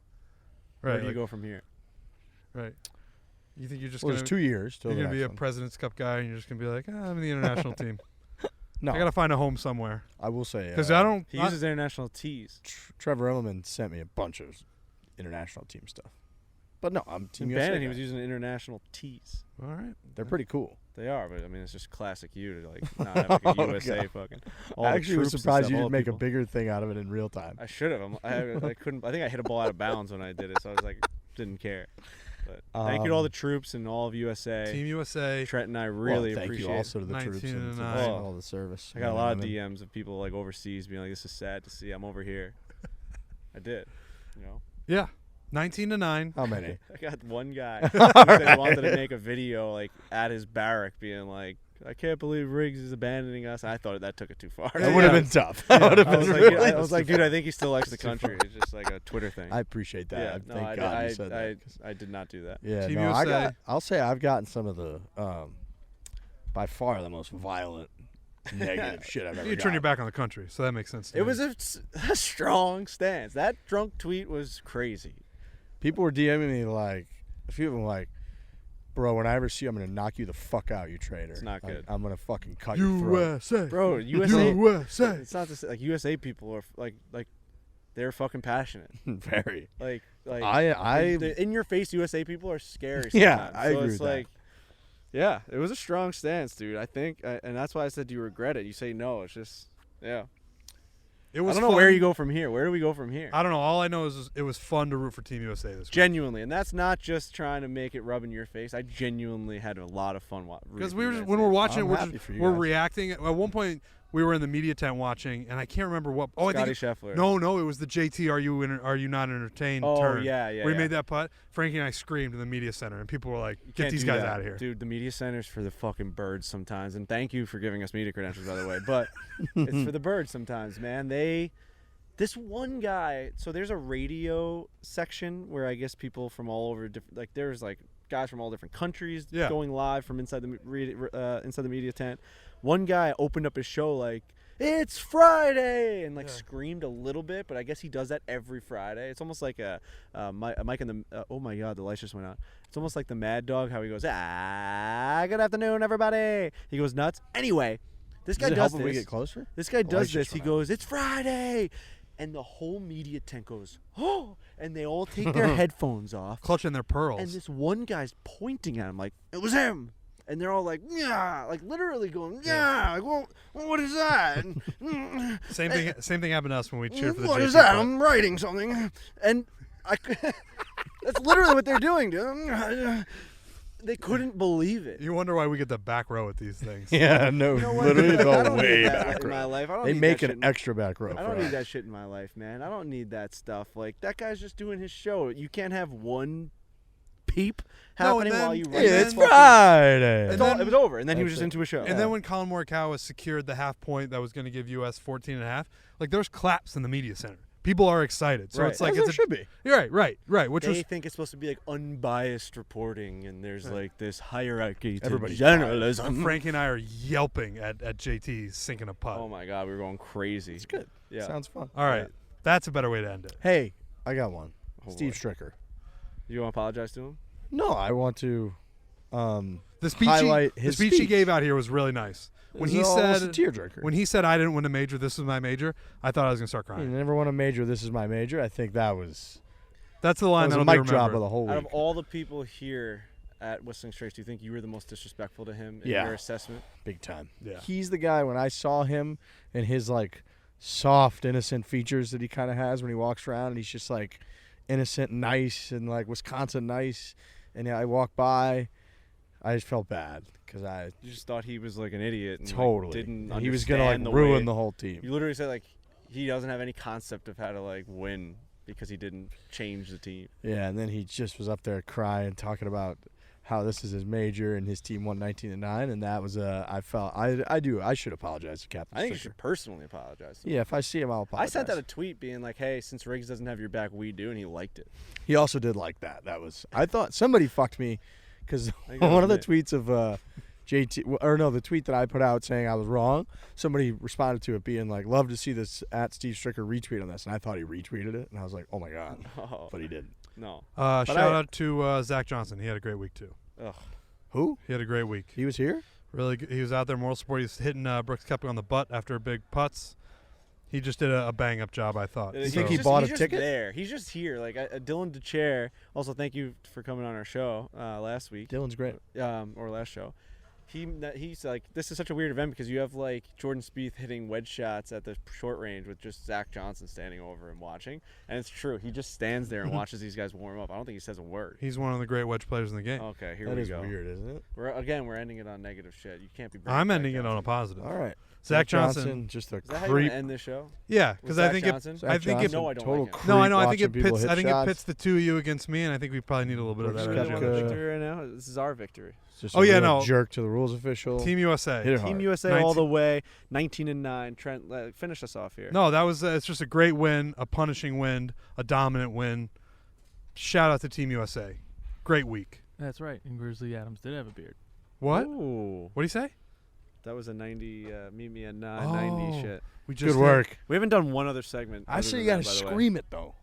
Right. Where do you go from here? Right. You think you're just Well, going there's 2 years. till you're the going to be a next one. President's Cup guy and you're just going to be like, I'm in the international team. No, I got to find a home somewhere. I will say Because I don't. He uses international tees. Trevor Elliman sent me a bunch of international team stuff. But no, I'm Team In USA. Bannon, he guy. was using international tees. All right. They're pretty cool. They are, but I mean, it's just classic you to like not have like a Oh, USA God. fucking. I actually was troops and surprised stuff, you all didn't the make a people. bigger thing out of it in real time. I should have. I couldn't. I think I hit a ball out of bounds when I did it, so I was like, didn't care. But thank you to all the troops and all of USA. Team USA. Trent and I really thank appreciate you also to the 19 troops and and to nine. all the service. I got a men lot and of women. DMs of people like overseas being like, "This is sad to see. I'm over here." I did. You know. Yeah. 19-9. How many? I got one guy who said he wanted to make a video like at his barrack, being like, "I can't believe Riggs is abandoning us." I thought that took it too far. That would have been tough. That would have I was been like, really I was like, dude, I think he still likes the country. It's just like a Twitter thing. I appreciate that. Yeah, no, Thank God you said that. 'cause- I did not do that. Yeah, Team no, USA. I'll say I've gotten some of the, by far the most violent, negative shit I've ever You turn your gotten. back on the country, so that makes sense to It me. was a strong stance. That drunk tweet was crazy. People were DMing me like, a few of them like, bro, when I ever see you, I'm going to knock you the fuck out, you traitor. It's not Like, good. I'm going to fucking cut your throat. USA. Bro, USA. USA. It's not just like USA people are like they're fucking passionate. Very. Like I the in your face USA people are scary. Yeah, Sometimes. I so agree it's with that. like, yeah, it was a strong stance, dude. I think, and that's why I said, do you regret it? You say no. It's just, yeah. It I was don't know fun. where you go from here. Where do we go from here? I don't know. All I know is it was fun to root for Team USA this week. Genuinely, and that's not just trying to make it rub in your face. I genuinely had a lot of fun Because rooting we for were the just, United when we're States. watching, I'm we're, happy just, for you we're guys. reacting. At one point, we were in the media tent watching, and I can't remember what. Oh, I Scotty think Scheffler. no, it was the JT. Are you not entertained? Oh, turn. yeah, Where he yeah. made that putt. Frankie and I screamed in the media center, and people were like, "Get Can't these do guys that. out of here." Dude, the media center's for the fucking birds sometimes. And thank you for giving us media credentials, by the way. But it's for the birds sometimes, man. This one guy, so there's a radio section where I guess people from all over, like there's like guys from all different countries Yeah. going live from inside the media tent. One guy opened up his show like, "It's Friday," and like screamed a little bit, but I guess he does that every Friday. It's almost like a Mike in the oh my god, the lights just went out. It's almost like the Mad Dog, how he goes, good afternoon, everybody. He goes nuts. Anyway, this guy Does it does help when we this. get closer? This guy The does lights just this. He went out. goes, "It's Friday," and the whole media tent goes, "Oh!" and they all take their headphones off. Clutching their pearls. And this one guy's pointing at him like, "It was him." And they're all like, "Yeah," like literally going, "Yeah." Like, well, what is that? Same thing happened to us when we cheered for the What JT is that? putt. I'm writing something. And that's literally what they're doing, dude. They couldn't believe it. You wonder why we get the back row at these things. Yeah, no, You know what? literally I the don't way need that back in my row. life. I don't They need make that an shit. extra back row. I for don't need us. that shit in my life, man. I don't need that stuff. Like, that guy's just doing his show. You can't have one peep No, and happening while then- you and run. then- It's Friday. It's all- it was over, and then he was That's just it. into a show. And then when Colin Morikawa secured the half point that was going to give US 14.5, like there's claps in the media center. People are excited. So Right. it's like As it's there should be. You're right. Which they was think it's supposed to be like unbiased reporting, and there's like this hierarchy to Everybody's journalism. Frankie and I are yelping at JT sinking a putt. Oh my god, we were going crazy. It's good. Yeah. Sounds fun. All right, Yeah. that's a better way to end it. Hey, I got one. Oh, Steve boy. Stricker. You want to apologize to him? No, I want to The speech highlight he, his the speech he speech. gave out here was really nice. When he almost said a tearjerker. when he said I didn't win a major, this is my major, I thought I was gonna start You crying. never won a major. This is my major. I think that was That's the line that was a that'll be mic drop remembered. of the whole Out week. of all the people here at Whistling Straits, do you think you were the most disrespectful to him in Yeah. your assessment? Big time. Yeah. He's the guy when I saw him and his like soft, innocent features that he kind of has when he walks around, and he's just like innocent, nice, and like Wisconsin nice. And I walked by, I just felt bad because I You just thought he was like an idiot and totally like, didn't and he was gonna understand like the ruin way- the whole team. You literally said like he doesn't have any concept of how to like win because he didn't change the team. Yeah, and then he just was up there crying, talking about how this is his major and his team won 19-9, and that was I should apologize to Captain I think you Stricker. should personally apologize to him. Yeah, if I see him, I'll I apologize. sent out a tweet being like, "Hey, since Riggs doesn't have your back, we do," and he liked it. He also did like that. That was I thought somebody fucked me because think that one of was the tweets of JT or no, the tweet that I put out saying I was wrong. Somebody responded to it being like, "Love to see this at Steve Stricker retweet on this," and I thought he retweeted it, and I was like, "Oh my god!" Oh, But he didn't. no. Shout out to Zach Johnson. He had a great week too. Ugh. Who? He had a great week. He was here? Really good. He was out there, moral support. He was hitting Brooks Koepka on the butt after a big putts. He just did a bang-up job, I thought. You think he bought a ticket? He's there. He's just here. Like Dylan DeChair. Also, thank you for coming on our show last week. Dylan's great. Or last show. He's like, this is such a weird event because you have like Jordan Spieth hitting wedge shots at the short range with just Zach Johnson standing over and watching. And it's true. He just stands there and watches these guys warm up. I don't think he says a word. He's one of the great wedge players in the game. Okay, here That we is go. weird, isn't it? We're ending it on negative shit. You can't be. I'm ending it on a positive. All right. Zach Johnson. just a Is that how you want creep. to end this show? Yeah, because I think Johnson? I think it. No, I don't total like him. creep No, I know. I think watching it people pits. hit I think shots. it pits the two of you against me, and I think we probably need a little bit of Brooks that. You guys want the Koepka. victory right now? This is our victory. Just Oh, a yeah, real no. jerk to the rules official. Team USA. Hit it hard. Team USA 19 all the way, 19-9. Trent, finish us off here. No, that was. It's just a great win, a punishing win, a dominant win. Shout out to Team USA. Great week. That's right. And Grizzly Adams did have a beard. What? Ooh, What do you say? that was a 90. Meet me at 90 shit. We just Good work. We haven't done one other segment. I other say than you got that, to by the way. scream it, though.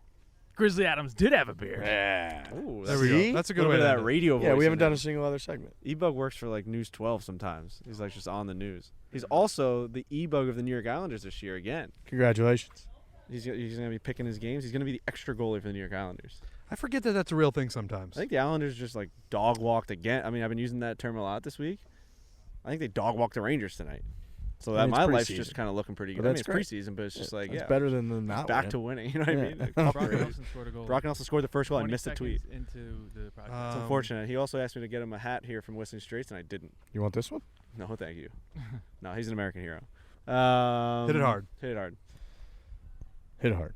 Grizzly Adams did have a beard. Yeah. Ooh, There that's we See? go. That's a a good little way bit to of end that it. radio voice. Yeah, we haven't in done it. a single other segment. E-Bug works for like News 12 sometimes. He's like just on the news. He's also the E-Bug of the New York Islanders this year again. Congratulations. He's going to be picking his games. He's going to be the extra goalie for the New York Islanders. I forget that that's a real thing sometimes. I think the Islanders just like dog walked again. I mean, I've been using that term a lot this week. I think they dog walked the Rangers tonight. So that I mean, it's my life's preseason. just kind of looking pretty But good. I mean, that's it's great. preseason, but it's just like, It's yeah, better than the not back winning. to winning. You know what I Yeah. mean? Brock Upgrade. Nelson scored a goal. Brock Nelson scored the first goal. I 20 missed a tweet. seconds into the project. It's unfortunate. He also asked me to get him a hat here from Whistling Straits, and I didn't. You want this one? No, thank you. No, he's an American hero. Hit it hard. Hit it hard. Hit it hard.